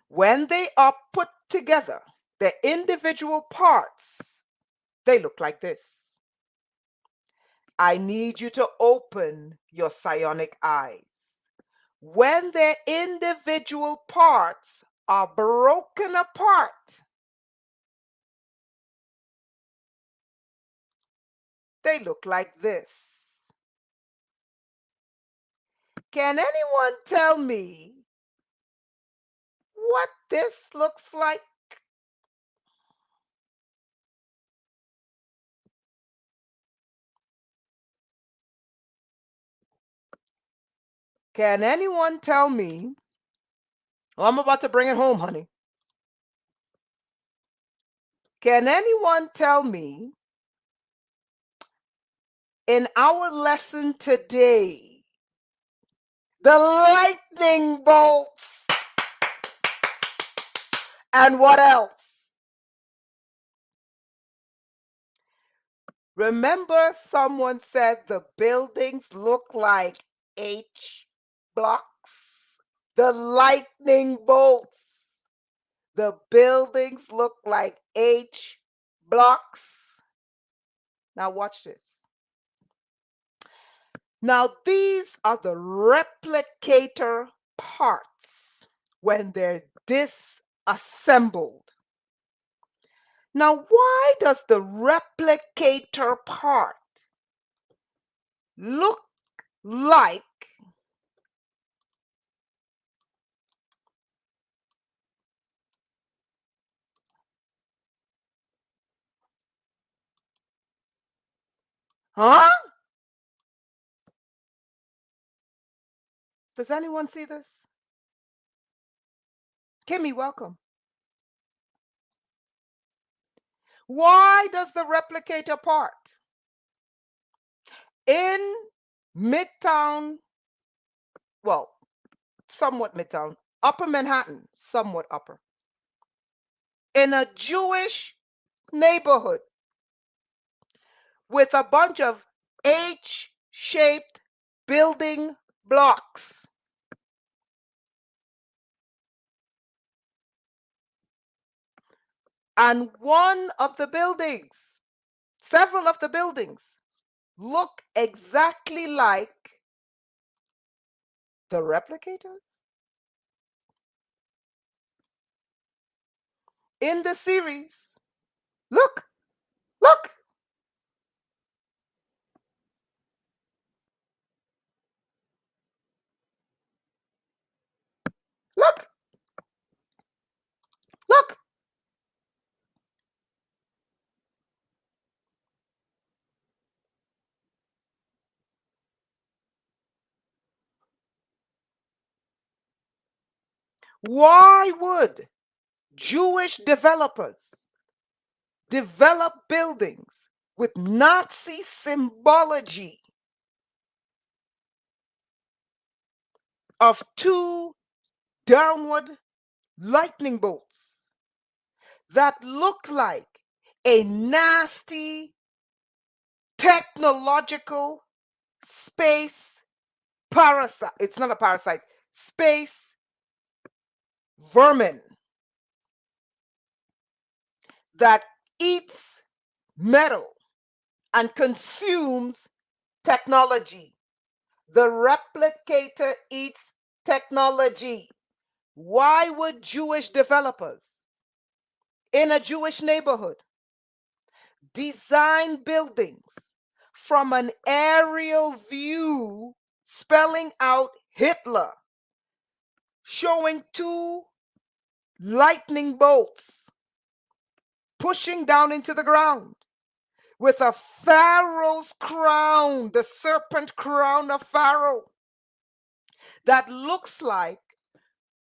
When they are put together, the individual parts, they look like this. I need you to open your psionic eyes. When their individual parts are broken apart, they look like this. Can anyone tell me what this looks like? Can anyone tell me? Oh, I'm about to bring it home, honey. Can anyone tell me In our lesson today, the lightning bolts. And what else? Remember, someone said the buildings look like H blocks? The lightning bolts. The buildings look like H blocks. Now, watch this. Now, these are the replicator parts when they're disassembled. Now, why does the replicator part look like huh? Does anyone see this? Kimmy, welcome. Why does the replicator part in Midtown, well, somewhat Midtown, Upper Manhattan, somewhat upper, in a Jewish neighborhood with a bunch of H-shaped building blocks? And one of the buildings, several of the buildings, look exactly like the replicators? In the series, look, look, look, look. Why would Jewish developers develop buildings with Nazi symbology of two downward lightning bolts that look like a nasty technological space parasite? It's not a parasite, space vermin that eats metal and consumes technology. The replicator eats technology. Why would Jewish developers in a Jewish neighborhood design buildings from an aerial view spelling out Hitler, showing two lightning bolts pushing down into the ground with a pharaoh's crown, the serpent crown of Pharaoh, that looks like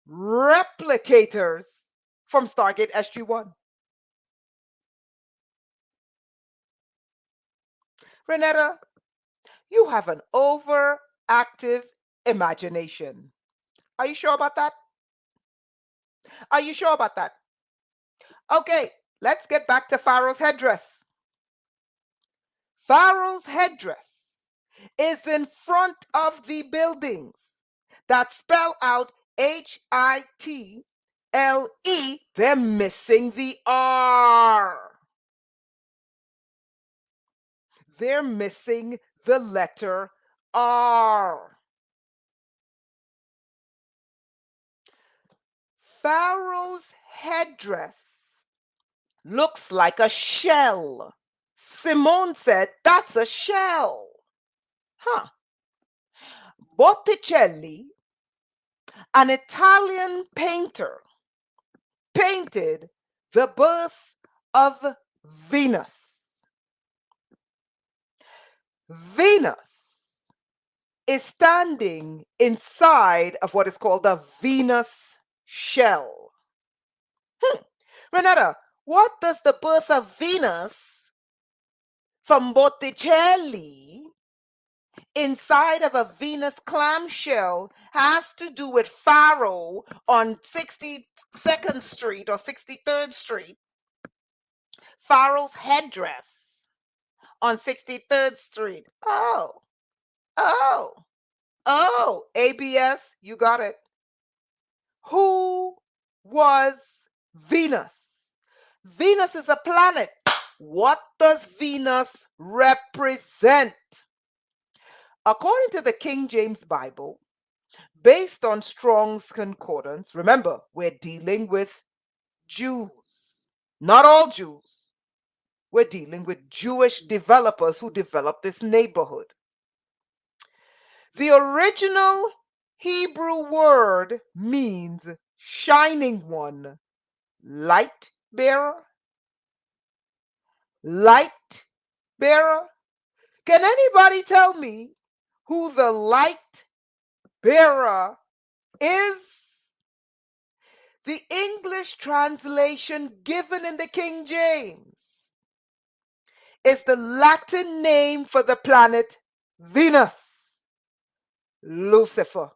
replicators from Stargate SG-1? Renetta, you have an overactive imagination. Are you sure about that? Are you sure about that? Okay, let's get back to Pharaoh's headdress. Pharaoh's headdress is in front of the buildings that spell out Hitle. They're missing the R. They're missing the letter R. Pharaoh's headdress looks like a shell. Simone said, that's a shell. Huh. Botticelli, an Italian painter, painted the birth of Venus. Venus is standing inside of what is called a Venus shell. Renata, what does the birth of Venus from Botticelli inside of a Venus clamshell has to do with Pharaoh on 62nd Street or 63rd Street. Pharaoh's headdress on 63rd Street. Oh, ABS, you got it. Who was Venus? Venus is a planet. What does Venus represent? According to the King James Bible, based on Strong's Concordance, remember, we're dealing with Jews, not all Jews. We're dealing with Jewish developers who developed this neighborhood. The original Hebrew word means shining one, light bearer, light bearer. Can anybody tell me who the light bearer is? The English translation given in the King James is the Latin name for the planet Venus, Lucifer.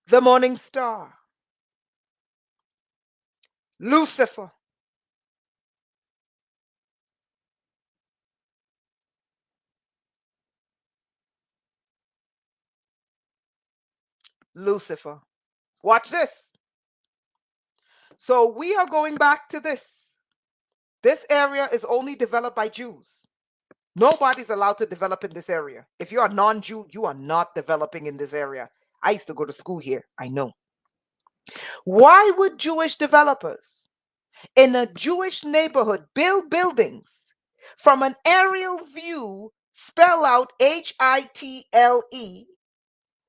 The morning star, Lucifer. Lucifer. Watch this. So we are going back to this. This area is only developed by Jews. Nobody's allowed to develop in this area. If you are non-Jew, you are not developing in this area. I used to go to school here. I know. Why would Jewish developers in a Jewish neighborhood build buildings from an aerial view, spell out Hitle,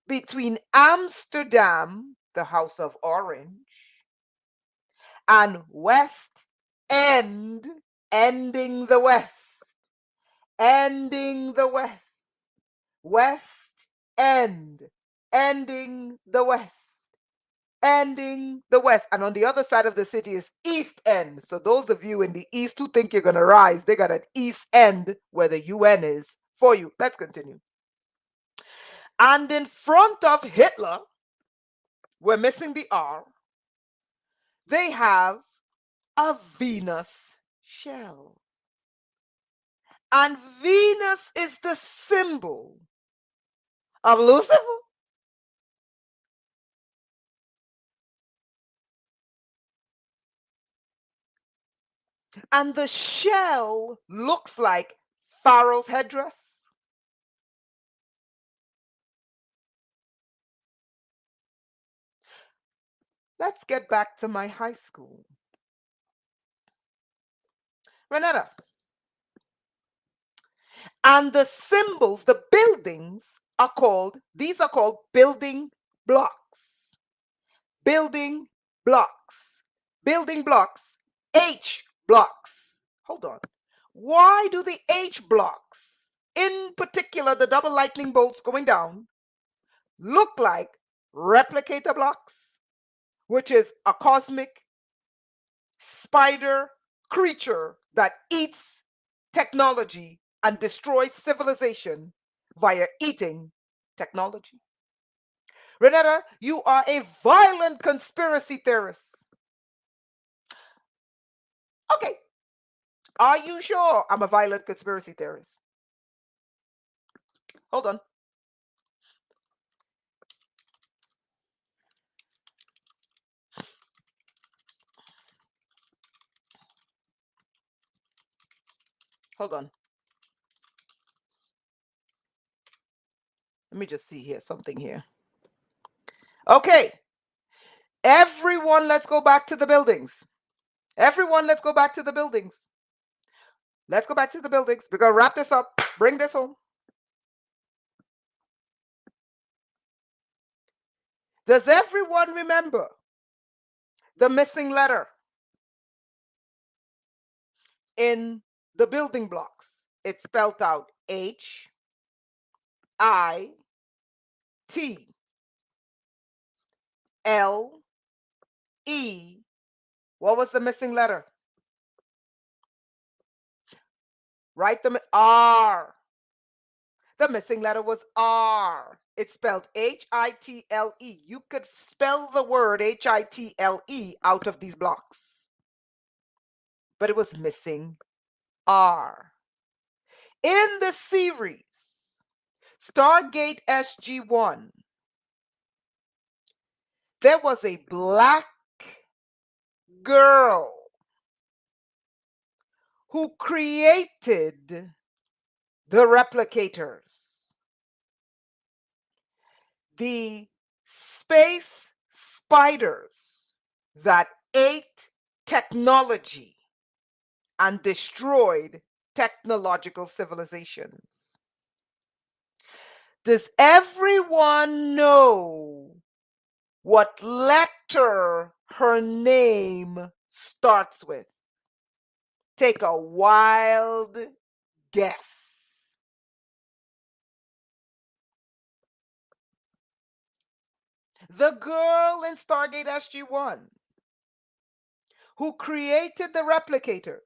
between Amsterdam, the House of Orange, and West End, ending the West, ending the West, West End, ending the West, ending the West. And on the other side of the city is East End. So those of you in the East who think you're going to rise, they got an East End where the UN is for you. Let's continue. And in front of Hitler, we're missing the R, they have a Venus shell. And Venus is the symbol of Lucifer. And the shell looks like Pharaoh's headdress. Let's get back to my high school. Renata. And the symbols, the buildings these are called building blocks. Building blocks. Building blocks. H blocks. Hold on. Why do the H blocks, in particular the double lightning bolts going down, look like replicator blocks, which is a cosmic spider creature that eats technology and destroys civilization via eating technology? Renata, you are a violent conspiracy theorist. Okay. Are you sure I'm a violent conspiracy theorist? Hold on. Hold on. Let me just see here, something here. Okay. Everyone, let's go back to the buildings. Everyone, let's go back to the buildings. Let's go back to the buildings. We're going to wrap this up. Bring this home. Does everyone remember the missing letter in the building blocks? It's spelled out H-I-T-L-E. What was the missing letter? Write them R. The missing letter was R. It's spelled H-I-T-L-E. You could spell the word H-I-T-L-E out of these blocks. But it was missing R. In the series, Stargate SG-1, there was a black girl who created the replicators, the space spiders that ate technology and destroyed technological civilizations. Does everyone know what letter her name starts with? Take a wild guess. The girl in Stargate SG-1 who created the replicators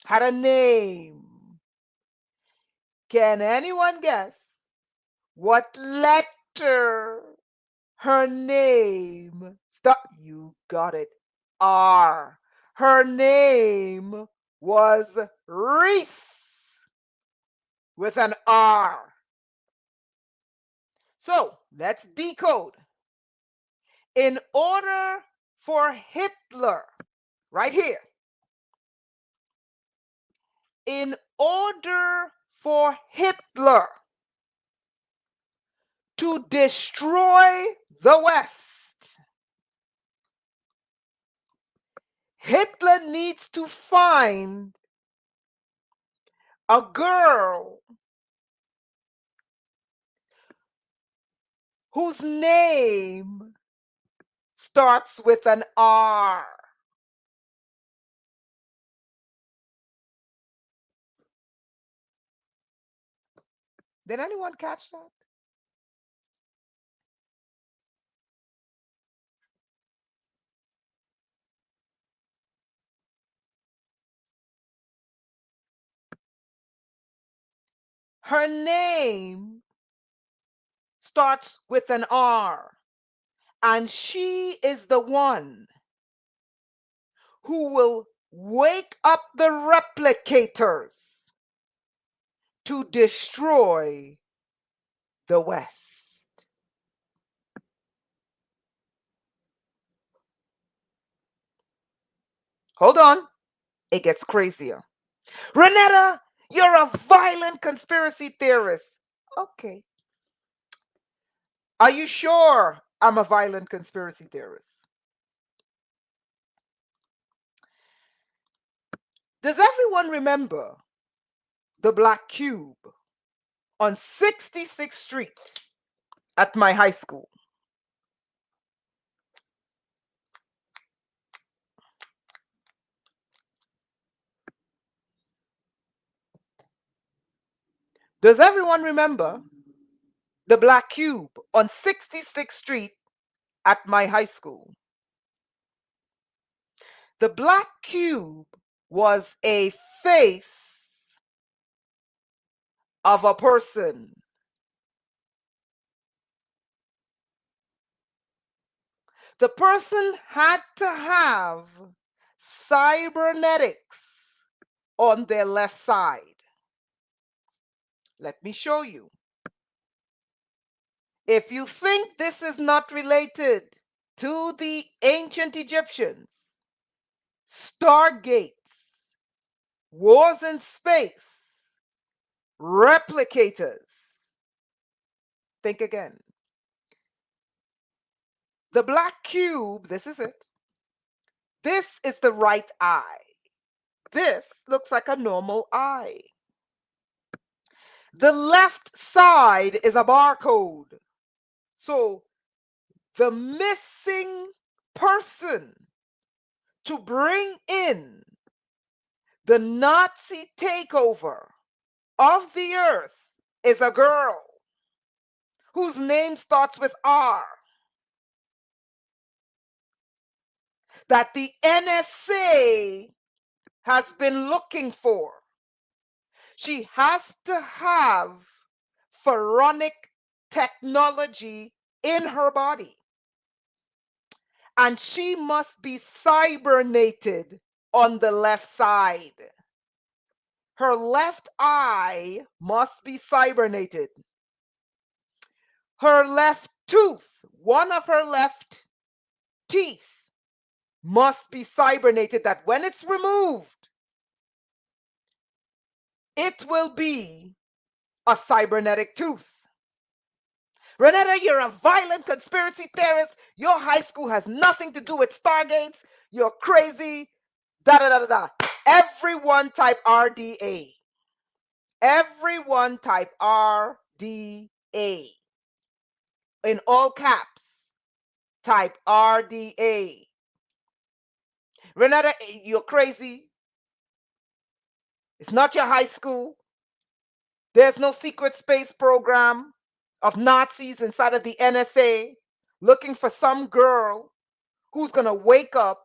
had a name. Can anyone guess what letter her name start? You got it. R. Her name was Reese with an R. So let's decode. In order for Hitler, right here, in order for Hitler to destroy the West, Hitler needs to find a girl whose name starts with an R. Did anyone catch that? Her name starts with an R, and she is the one who will wake up the replicators to destroy the West. Hold on, it gets crazier. Renetta, you're a violent conspiracy theorist. Okay. Are you sure I'm a violent conspiracy theorist? Does everyone remember the Black Cube on 66th Street at my high school? Does everyone remember the Black Cube on 66th Street at my high school? The Black Cube was a face of a person. The person had to have cybernetics on their left side. Let me show you. If you think this is not related to the ancient Egyptians, Stargates, wars in space, replicators, think again. The Black Cube, this is it. This is the right eye. This looks like a normal eye. The left side is a barcode. So the missing person to bring in the Nazi takeover of the earth is a girl whose name starts with R, that the NSA has been looking for. She has to have pharaonic technology in her body. And she must be cybernated on the left side. Her left eye must be cybernated. Her left tooth, one of her left teeth, must be cybernated, that when it's removed, it will be a cybernetic tooth. Renetta, you're a violent conspiracy theorist. Your high school has nothing to do with Stargates. You're crazy. Da da da da da. Everyone type RDA. Everyone type RDA. In all caps, type RDA. Renetta, you're crazy. It's not your high school. There's no secret space program of Nazis inside of the NSA looking for some girl who's going to wake up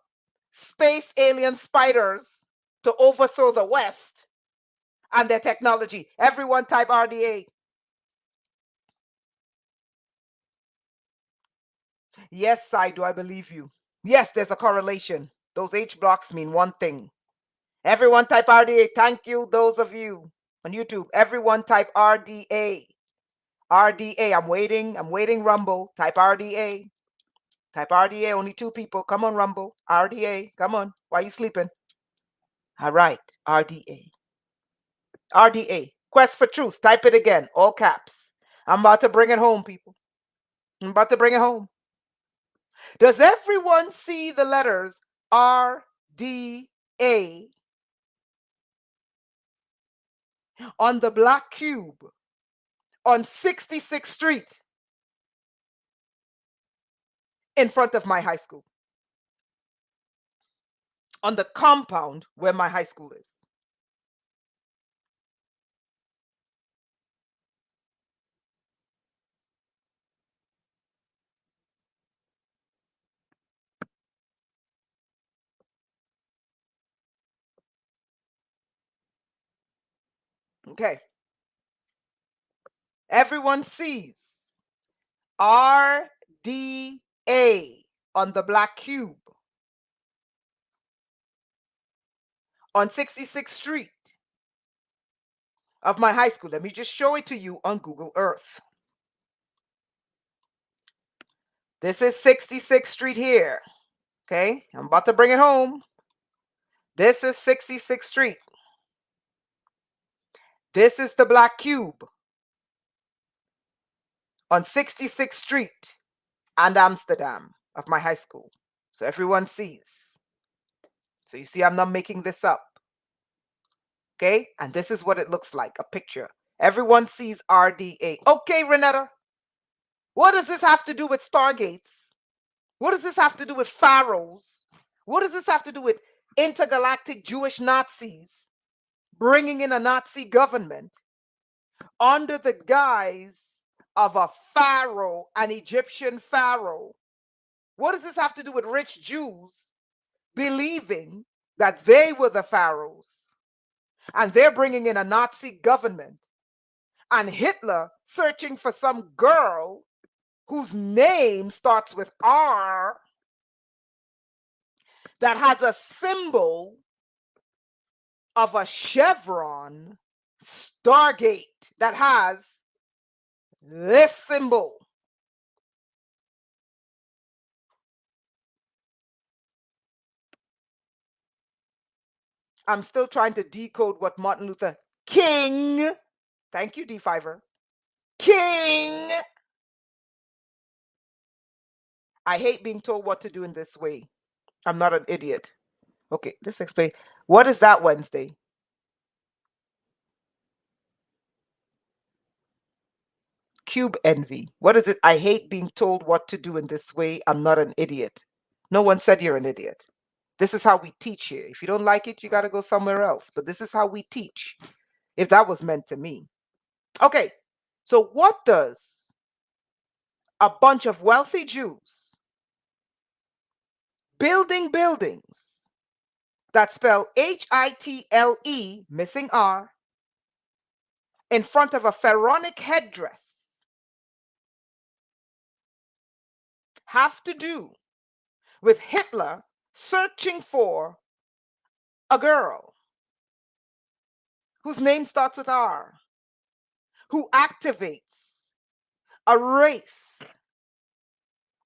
space alien spiders to overthrow the West and their technology. Everyone type RDA. Yes, I do. I believe you. Yes, there's a correlation. Those H blocks mean one thing. Everyone type RDA. Thank you, those of you on YouTube. Everyone type RDA. RDA. I'm waiting. I'm waiting, Rumble. Type RDA. Type RDA. Only 2 people. Come on, Rumble. RDA. Come on. Why are you sleeping? All right. RDA. RDA. Quest for truth. Type it again. All caps. I'm about to bring it home, people. I'm about to bring it home. Does everyone see the letters RDA on the black cube on 66th Street in front of my high school? On the compound where my high school is. Okay. Everyone sees RDA on the black cube on 66th Street of my high school. Let me just show it to you on Google Earth. This is 66th Street here. Okay, I'm about to bring it home. This is 66th Street. This is the black cube on 66th Street and Amsterdam of my high school. So everyone sees. So you see, I'm not making this up. Okay, and this is what it looks like, a picture. Everyone sees RDA. Okay, Renetta, what does this have to do with Stargates? What does this have to do with pharaohs? What does this have to do with intergalactic Jewish Nazis bringing in a Nazi government under the guise of a pharaoh, an Egyptian pharaoh? What does this have to do with rich Jews believing that they were the pharaohs and they're bringing in a Nazi government, and Hitler searching for some girl whose name starts with R that has a symbol of a chevron, Stargate, that has this symbol? I'm still trying to decode what Martin Luther King, thank you, D5er, King. I hate being told what to do in this way. I'm not an idiot. Okay, let's explain. What is that, Wednesday? Cube envy. What is it? I hate being told what to do in this way. I'm not an idiot. No one said you're an idiot. This is how we teach here. If you don't like it, you got to go somewhere else. But this is how we teach, if that was meant to me. Okay, so what does a bunch of wealthy Jews building buildings That's spelled Hitle, missing R, in front of a pharaonic headdress have to do with Hitler searching for a girl whose name starts with R, who activates a race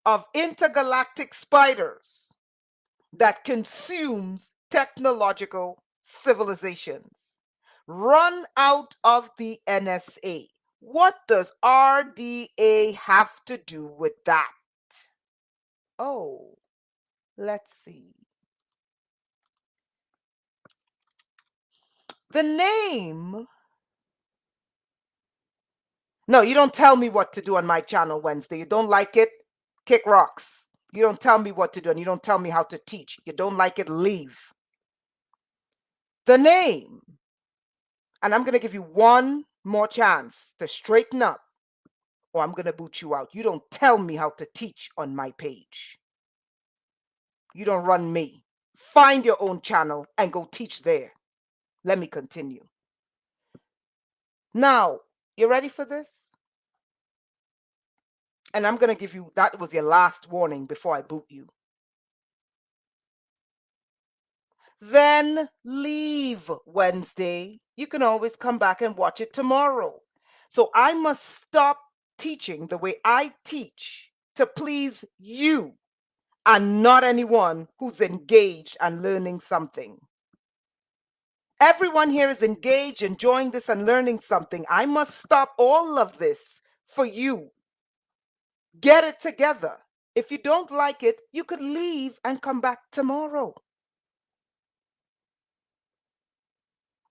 of intergalactic spiders that consumes technological civilizations, run out of the NSA. What does RDA have to do with that? Oh, let's see. The name. No, you don't tell me what to do on my channel Wednesday. You don't like it? Kick rocks. You don't tell me what to do and you don't tell me how to teach. You don't like it? Leave. The name. And I'm going to give you one more chance to straighten up or I'm going to boot you out. You don't tell me how to teach on my page. You don't run me. Find your own channel and go teach there. Let me continue. Now, you ready for this? And I'm going to give you, that was your last warning before I boot you. Then leave Wednesday. You can always come back and watch it tomorrow. So I must stop teaching the way I teach to please you and not anyone who's engaged and learning something. Everyone here is engaged, enjoying this and learning something. I must stop all of this for you. Get it together. If you don't like it, you could leave and come back tomorrow.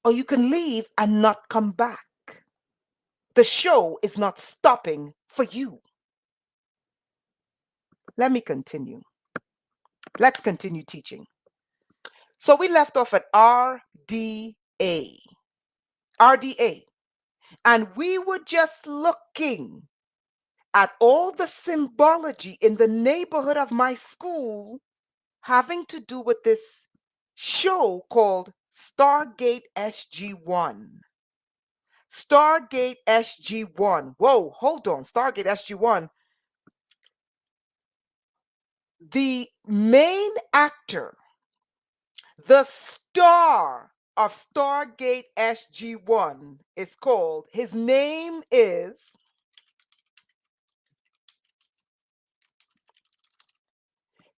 Or you can leave and not come back. The show is not stopping for you. Let me continue. Let's continue teaching. So we left off at RDA. RDA. And we were just looking at all the symbology in the neighborhood of my school having to do with this show called Stargate SG-1. Stargate SG-1. Whoa, hold on. Stargate SG-1. The main actor, the star of Stargate SG-1 is called, his name is,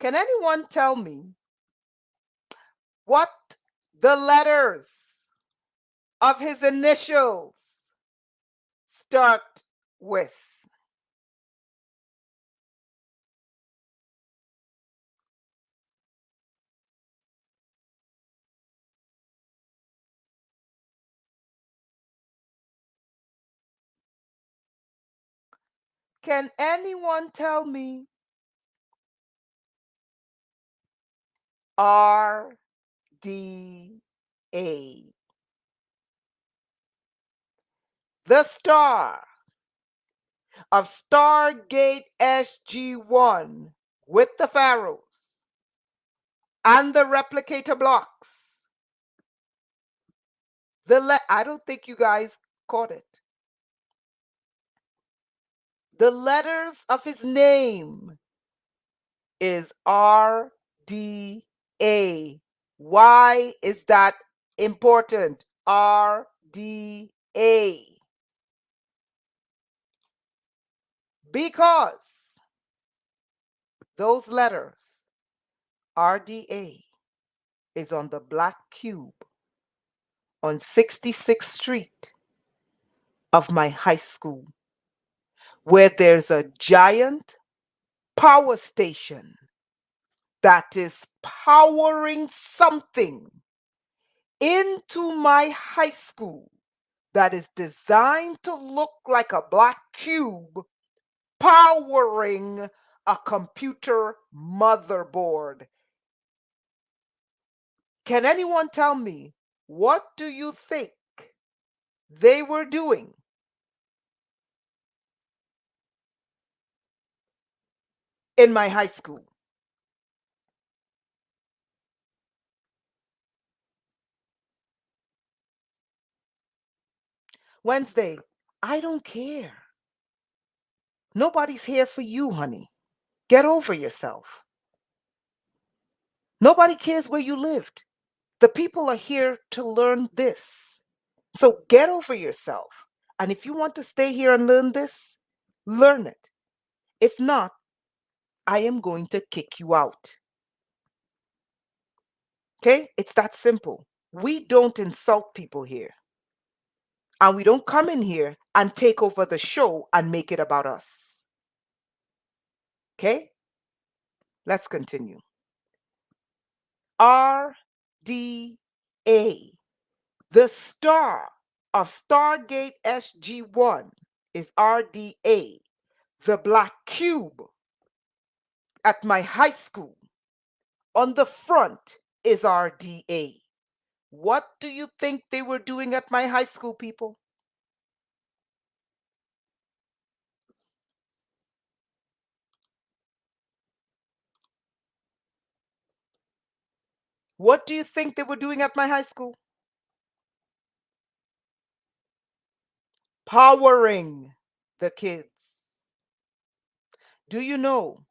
can anyone tell me what the letters of his initials start with? Can anyone tell me? RDA. The star of Stargate SG-1 with the pharaohs and the replicator blocks. I don't think you guys caught it. The letters of his name is RDA. Why is that important? RDA. Because those letters, RDA, is on the black cube on 66th Street of my high school, where there's a giant power station that is powering something into my high school that is designed to look like a black cube powering a computer motherboard. Can anyone tell me, what do you think they were doing in my high school? Wednesday, I don't care. Nobody's here for you, honey. Get over yourself. Nobody cares where you lived. The people are here to learn this. So get over yourself. And if you want to stay here and learn this, learn it. If not, I am going to kick you out. Okay? It's that simple. We don't insult people here. And we don't come in here and take over the show and make it about us. Okay? Let's continue. RDA. The star of Stargate SG1 is RDA, the black cube at my high school. On the front is RDA. What do you think they were doing at my high school, people? What do you think they were doing at my high school? Powering the kids. Do you know,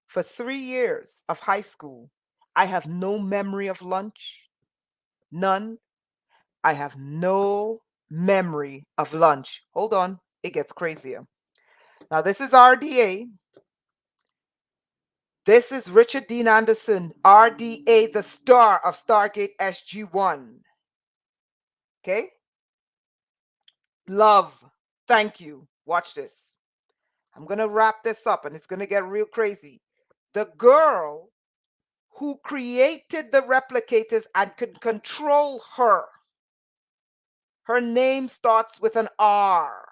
for 3 years of high school, I have no memory of lunch? None. I have no memory of lunch. Hold on, it gets crazier. Now, this is RDA. This is Richard Dean Anderson, RDA, the star of Stargate SG1. Okay? Love. Thank you. Watch this. I'm going to wrap this up and it's going to get real crazy. The girl who created the replicators and could control her, her name starts with an R.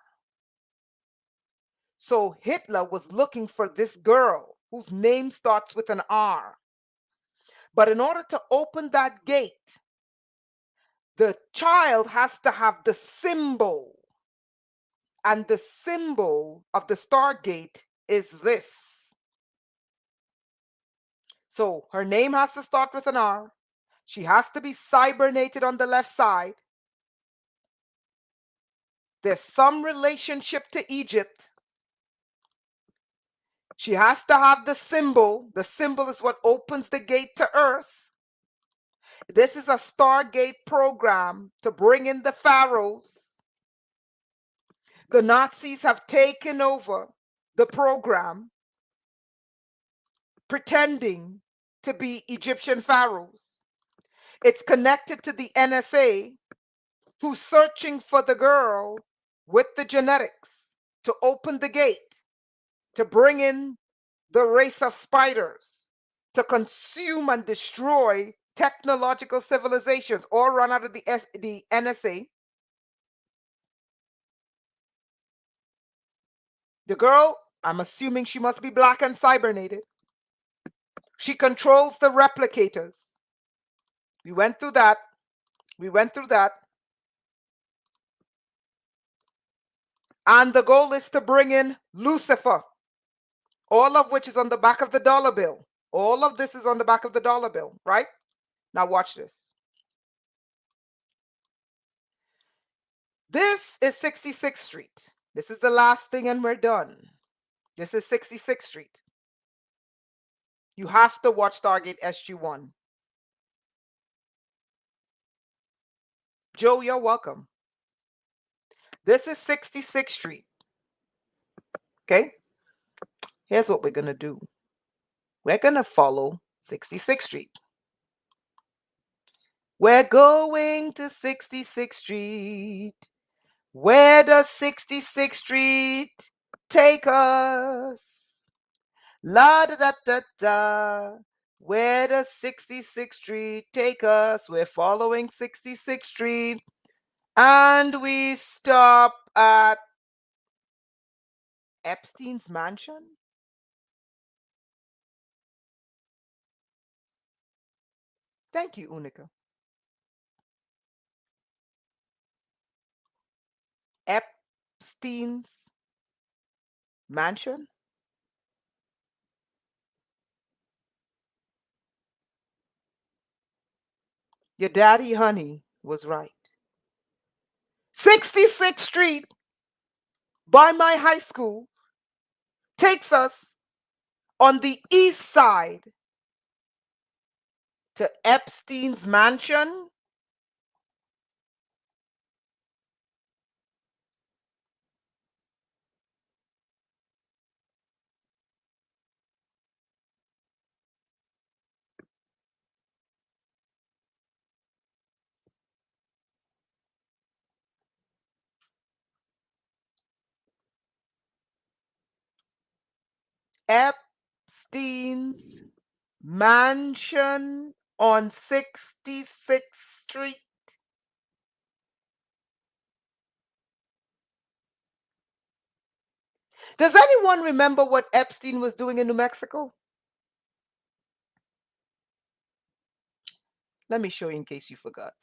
So Hitler was looking for this girl whose name starts with an R. But in order to open that gate, the child has to have the symbol. And the symbol of the Stargate is this. So her name has to start with an R. She has to be cybernated on the left side. There's some relationship to Egypt. She has to have the symbol. The symbol is what opens the gate to Earth. This is a Stargate program to bring in the pharaohs. The Nazis have taken over the program, pretending to be Egyptian pharaohs. It's connected to the NSA, who's searching for the girl with the genetics to open the gate, to bring in the race of spiders, to consume and destroy technological civilizations, all run out of the NSA. The girl, I'm assuming she must be black and cybernated. She controls the replicators. We went through that. We went through that. And the goal is to bring in Lucifer, all of which is on the back of the dollar bill. All of this is on the back of the dollar bill, right? Now watch this. This is 66th Street. This is the last thing and we're done. This is 66th Street. You have to watch Stargate SG1. Joe, you're welcome. This is 66th Street. Okay? Here's what we're going to do. We're going to follow 66th Street. We're going to 66th Street. Where does 66th Street take us? La da da da da. Where does 66th Street take us? We're following 66th Street. And we stop at Epstein's mansion? Thank you, Unica. Epstein's mansion? Your daddy, honey, was right. 66th Street by my high school takes us on the east side to Epstein's mansion. Epstein's mansion on 66th Street. Does anyone remember what Epstein was doing in New Mexico? Let me show you in case you forgot.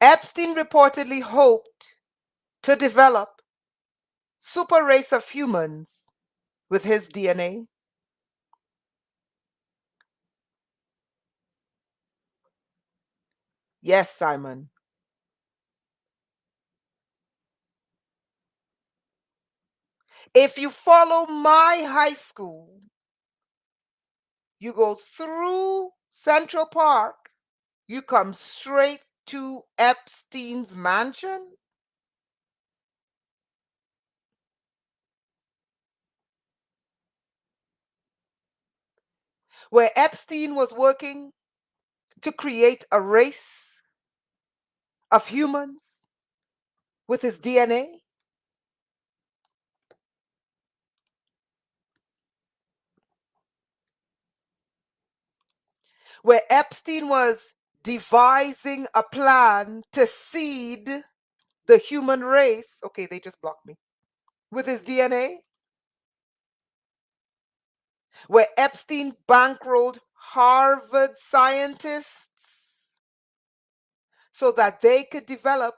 Epstein reportedly hoped to develop super race of humans with his DNA. Yes, Simon. If you follow my high school, you go through Central Park, you come straight to Epstein's mansion. Where Epstein was working to create a race of humans with his DNA. Where Epstein was devising a plan to seed the human race. Okay, they just blocked me. With his DNA. Where Epstein bankrolled Harvard scientists so that they could develop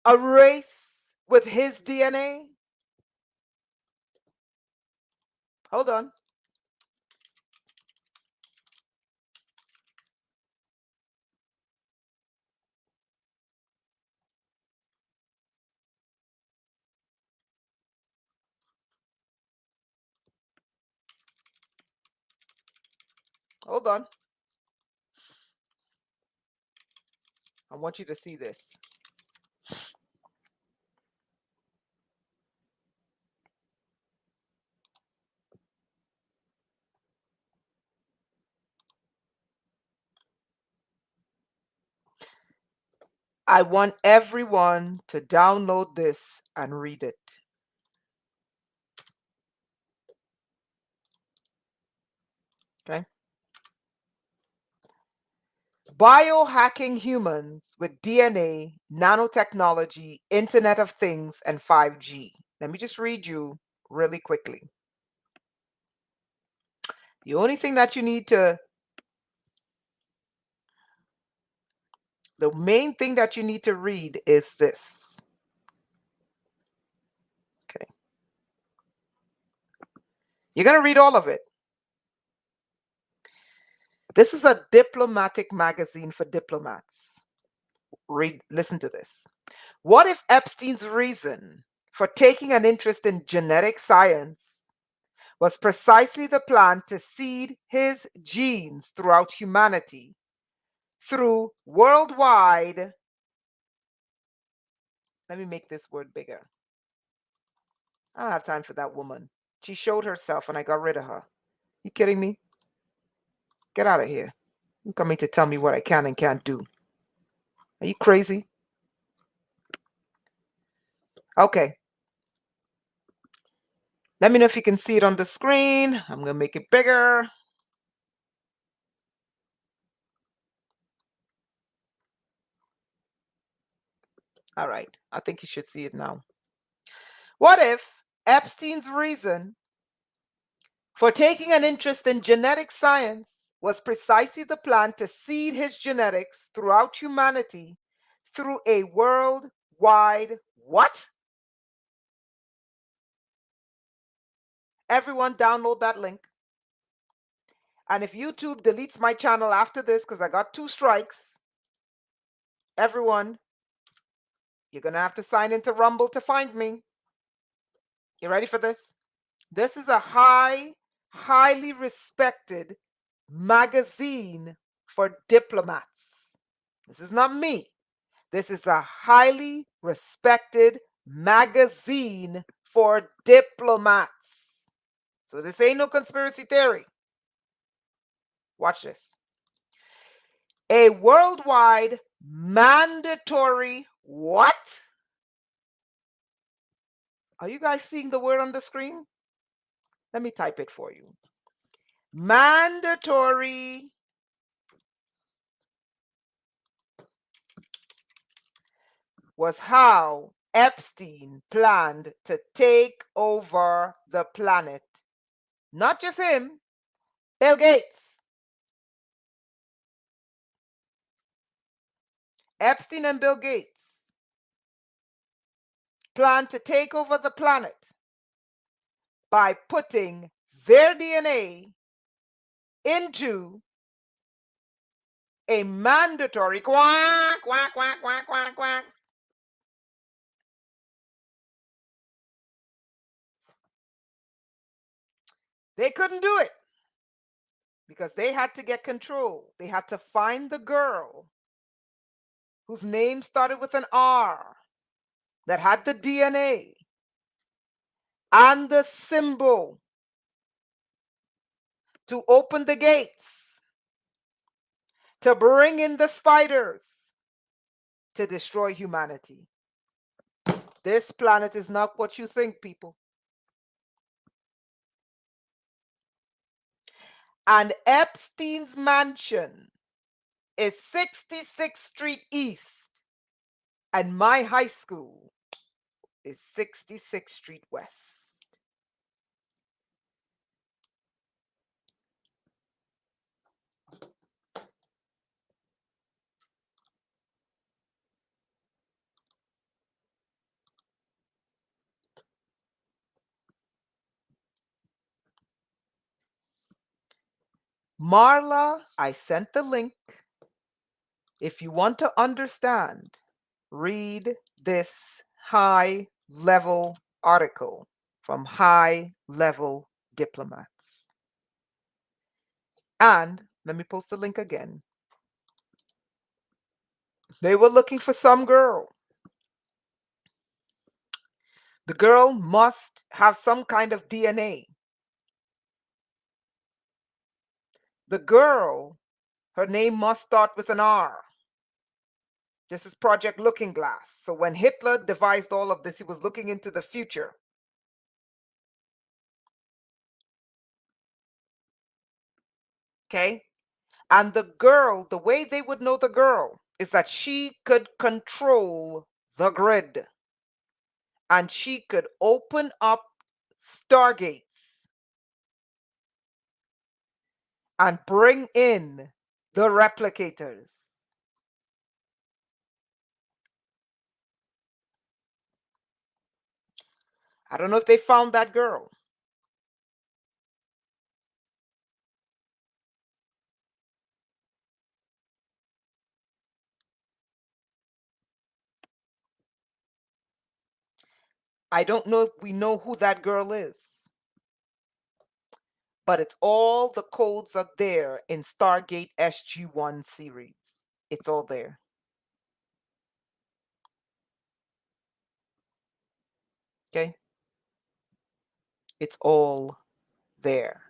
a race with his DNA. Hold on. Hold on. I want you to see this. I want everyone to download this and read it. Okay. Biohacking humans with DNA, nanotechnology, Internet of Things, and 5G. Let me just read you really quickly. The only thing that you need to, the main thing that you need to read is this. Okay. You're going to read all of it. This is a diplomatic magazine for diplomats. Listen to this. What if Epstein's reason for taking an interest in genetic science was precisely the plan to seed his genes throughout humanity through worldwide? Let me make this word bigger. I don't have time for that woman. She showed herself and I got rid of her. You kidding me? Get out of here. You coming to tell me what I can and can't do. Are you crazy? Okay. Let me know if you can see it on the screen. I'm going to make it bigger. All right. I think you should see it now. What if Epstein's reason for taking an interest in genetic science was precisely the plan to seed his genetics throughout humanity through a worldwide what? Everyone download that link. And if YouTube deletes my channel after this because I got 2 strikes, everyone, you're going to have to sign into Rumble to find me. You ready for this? This is a highly respected magazine for diplomats. This is not me. This is a highly respected magazine for diplomats. So this ain't no conspiracy theory. Watch this. A worldwide mandatory what? Are you guys seeing the word on the screen? Let me type it for you. Mandatory was how Epstein planned to take over the planet. Not just him, Bill Gates. Epstein and Bill Gates planned to take over the planet by putting their DNA into a mandatory quack, quack, quack, quack, quack, quack. They couldn't do it because they had to get control. They had to find the girl whose name started with an R that had the DNA and the symbol to open the gates, to bring in the spiders, to destroy humanity. This planet is not what you think, people. And Epstein's mansion is 66th Street East, and my high school is 66th Street West. Marla, I sent the link. If you want to understand, read this high-level article from high-level diplomats. And let me post the link again. They were looking for some girl. The girl must have some kind of DNA. The girl, her name must start with an R. This is Project Looking Glass. So when Hitler devised all of this, he was looking into the future. Okay? And the girl, the way they would know the girl is that she could control the grid. And she could open up stargates and bring in the replicators. I don't know if they found that girl. I don't know if we know who that girl is. But it's all the codes are there in Stargate SG-1 series. It's all there. Okay? It's all there.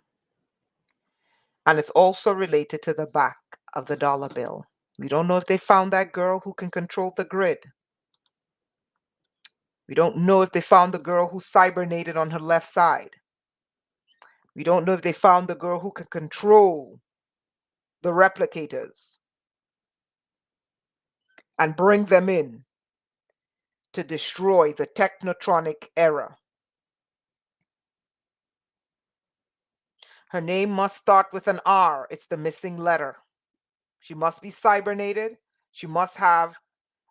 And it's also related to the back of the dollar bill. We don't know if they found that girl who can control the grid. We don't know if they found the girl who cybernated on her left side. We don't know if they found the girl who can control the replicators and bring them in to destroy the technotronic era. Her name must start with an R. It's the missing letter. She must be cybernated. She must have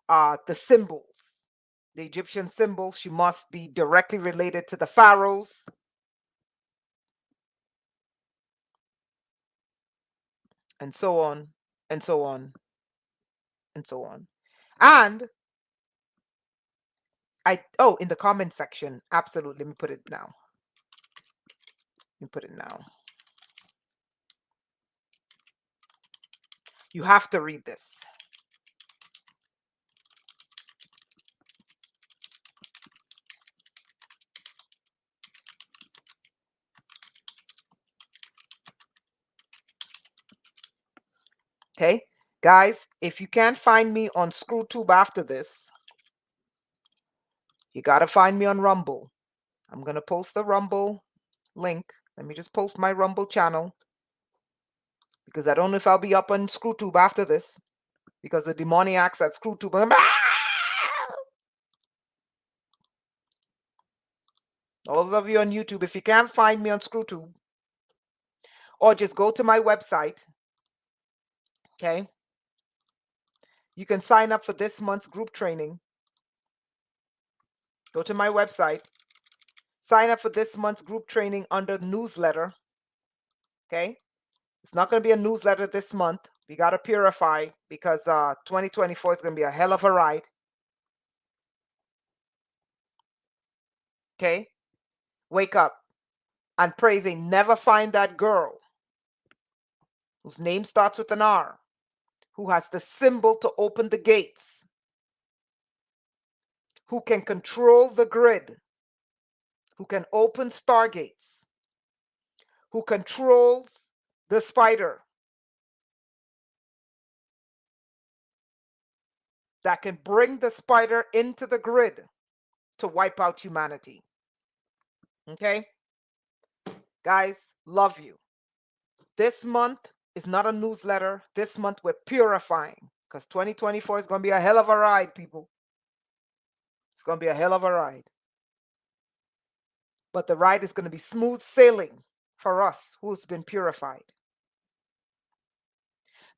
the symbols, the Egyptian symbols. She must be directly related to the pharaohs. And so on, and so on, and so on. And in the comment section, absolutely. Let me put it now. Let me put it now. You have to read this. Okay, guys, if you can't find me on ScrewTube after this, you got to find me on Rumble. I'm going to post the Rumble link. Let me just post my Rumble channel because I don't know if I'll be up on ScrewTube after this because the demoniacs at ScrewTube. All of you on YouTube, if you can't find me on ScrewTube, or just go to my website, okay? You can sign up for this month's group training. Go to my website, sign up for this month's group training under newsletter, okay? It's not going to be a newsletter this month. We got to purify because 2024 is going to be a hell of a ride. Okay? Wake up and pray they never find that girl whose name starts with an R, who has the symbol to open the gates, who can control the grid, who can open stargates, who controls the spider, that can bring the spider into the grid to wipe out humanity. Okay? Guys, love you. This month is not a newsletter. This month we're purifying because 2024 is going to be a hell of a ride, people. It's going to be a hell of a ride. But the ride is going to be smooth sailing for us who's been purified.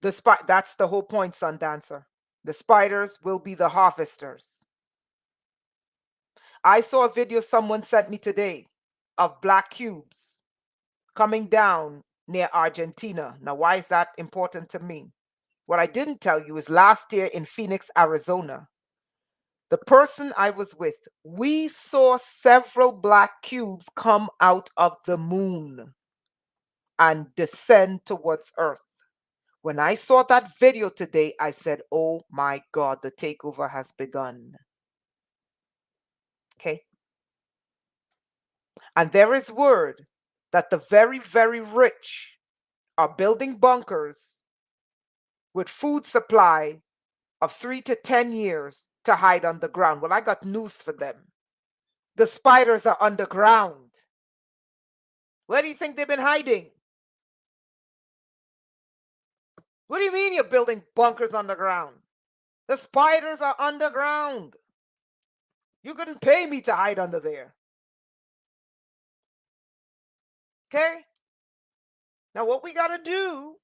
That's the whole point, Sun Dancer. The spiders will be the harvesters. I saw a video someone sent me today of black cubes coming down near Argentina. Now, why is that important to me? What I didn't tell you is last year in Phoenix, Arizona, the person I was with, we saw several black cubes come out of the moon and descend towards Earth. When I saw that video today, I said, oh my God, the takeover has begun. Okay. And there is word that the very, very rich are building bunkers with food supply of 3 to 10 years to hide underground. Well, I got news for them. The spiders are underground. Where do you think they've been hiding? What do you mean you're building bunkers underground? The spiders are underground. You couldn't pay me to hide under there. Okay? Now what we got to do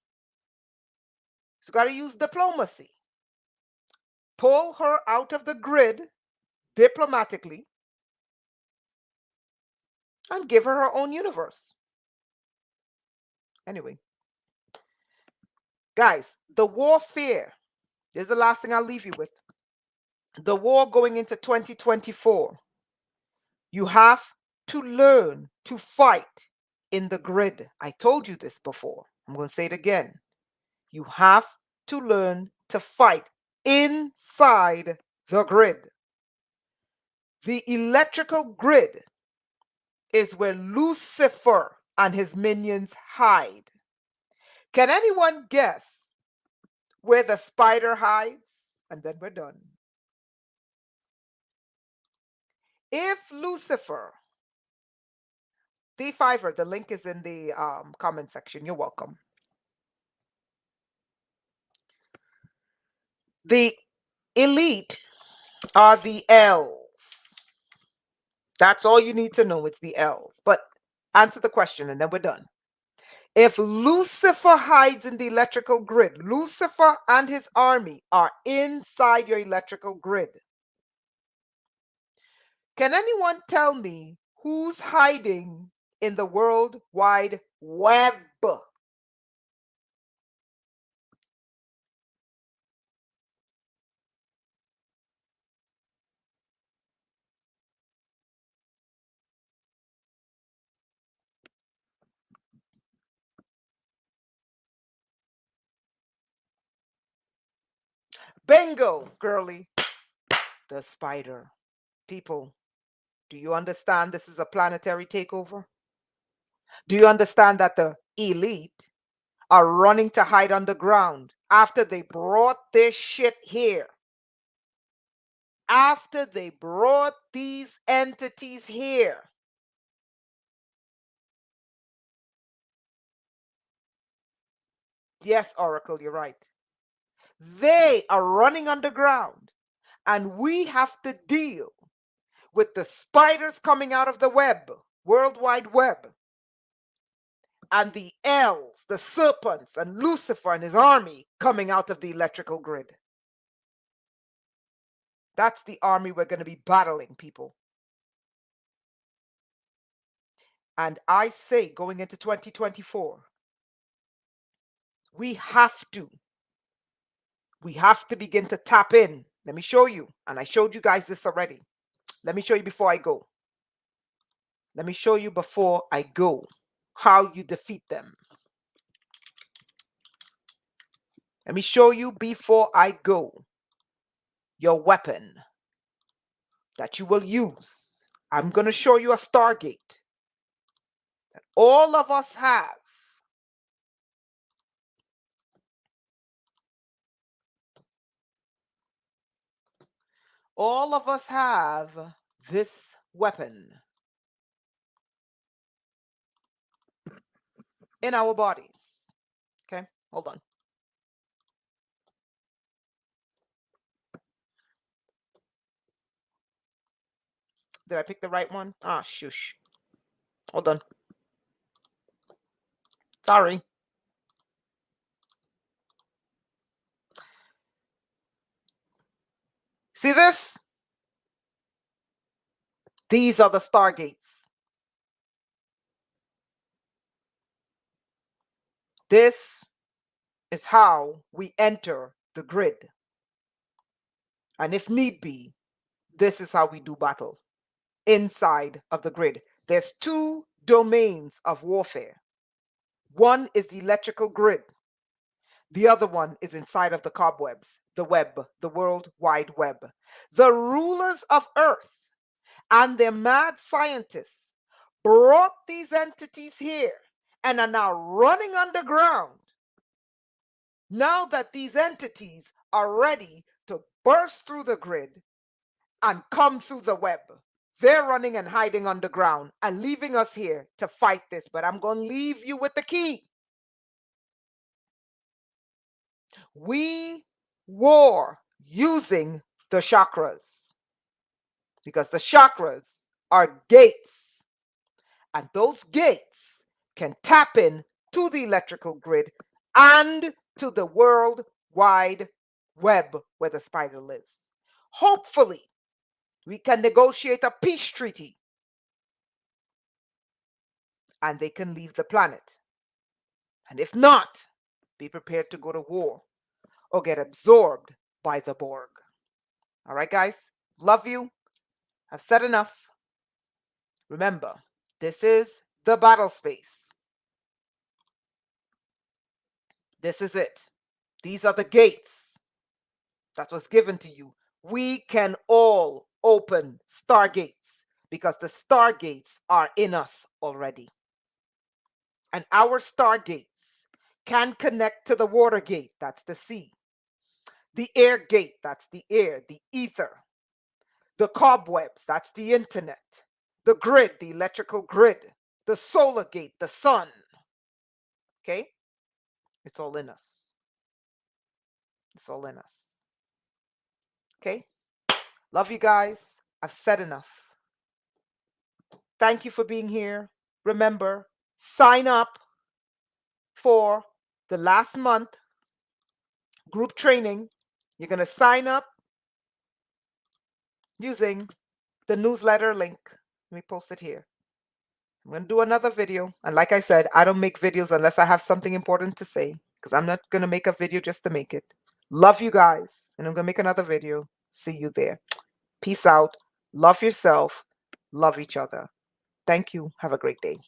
is we got to use diplomacy. Pull her out of the grid diplomatically and give her own universe. Anyway, guys, the warfare, this is the last thing I'll leave you with. The war going into 2024, you have to learn to fight in the grid. I told you this before. I'm going to say it again. You have to learn to fight inside the grid. The electrical grid is where Lucifer and his minions hide. Can anyone guess where the spider hides? And then we're done. If Lucifer, D5er, the link is in the comment section. You're welcome. The elite are the L's. That's all you need to know. It's the L's. But answer the question and then we're done. If Lucifer hides in the electrical grid, Lucifer and his army are inside your electrical grid. Can anyone tell me who's hiding in the World Wide Web? Bingo, girly. The spider. People, do you understand this is a planetary takeover? Do you understand that the elite are running to hide underground after they brought this shit here? After they brought these entities here. Yes, Oracle, you're right. They are running underground, and we have to deal with the spiders coming out of the web, World Wide Web, and the elves, the serpents, and Lucifer and his army coming out of the electrical grid. That's the army we're going to be battling, people. And I say, going into 2024, we have to begin to tap in. Let me show you. And I showed you guys this already. Let me show you before I go. Let me show you before I go how you defeat them. Let me show you before I go your weapon that you will use. I'm going to show you a Stargate that all of us have. All of us have this weapon in our bodies. Okay, hold on. Did I pick the right one? Ah, shush. Hold on. Sorry. See this? These are the Stargates. This is how we enter the grid. And if need be, this is how we do battle inside of the grid. There's two domains of warfare. One is the electrical grid. The other one is inside of the cobwebs, the web, the World Wide Web. The rulers of Earth and their mad scientists brought these entities here and are now running underground. Now that these entities are ready to burst through the grid and come through the web, they're running and hiding underground and leaving us here to fight this. But I'm going to leave you with the key. We war using the chakras because the chakras are gates, and those gates can tap in to the electrical grid and to the World Wide Web where the spider lives. Hopefully, we can negotiate a peace treaty and they can leave the planet. And if not, be prepared to go to war or get absorbed by the Borg. All right, guys? Love you. I've said enough. Remember, this is the battle space. This is it. These are the gates that was given to you. We can all open stargates because the stargates are in us already. And our stargates can connect to the water gate, that's the sea. The air gate, that's the air, the ether. The cobwebs, that's the internet. The grid, the electrical grid. The solar gate, the sun. Okay? It's all in us. It's all in us. Okay? Love you guys. I've said enough. Thank you for being here. Remember, sign up for the last month group training. You're going to sign up using the newsletter link. Let me post it here. I'm going to do another video. And like I said, I don't make videos unless I have something important to say, because I'm not going to make a video just to make it. Love you guys. And I'm going to make another video. See you there. Peace out. Love yourself. Love each other. Thank you. Have a great day.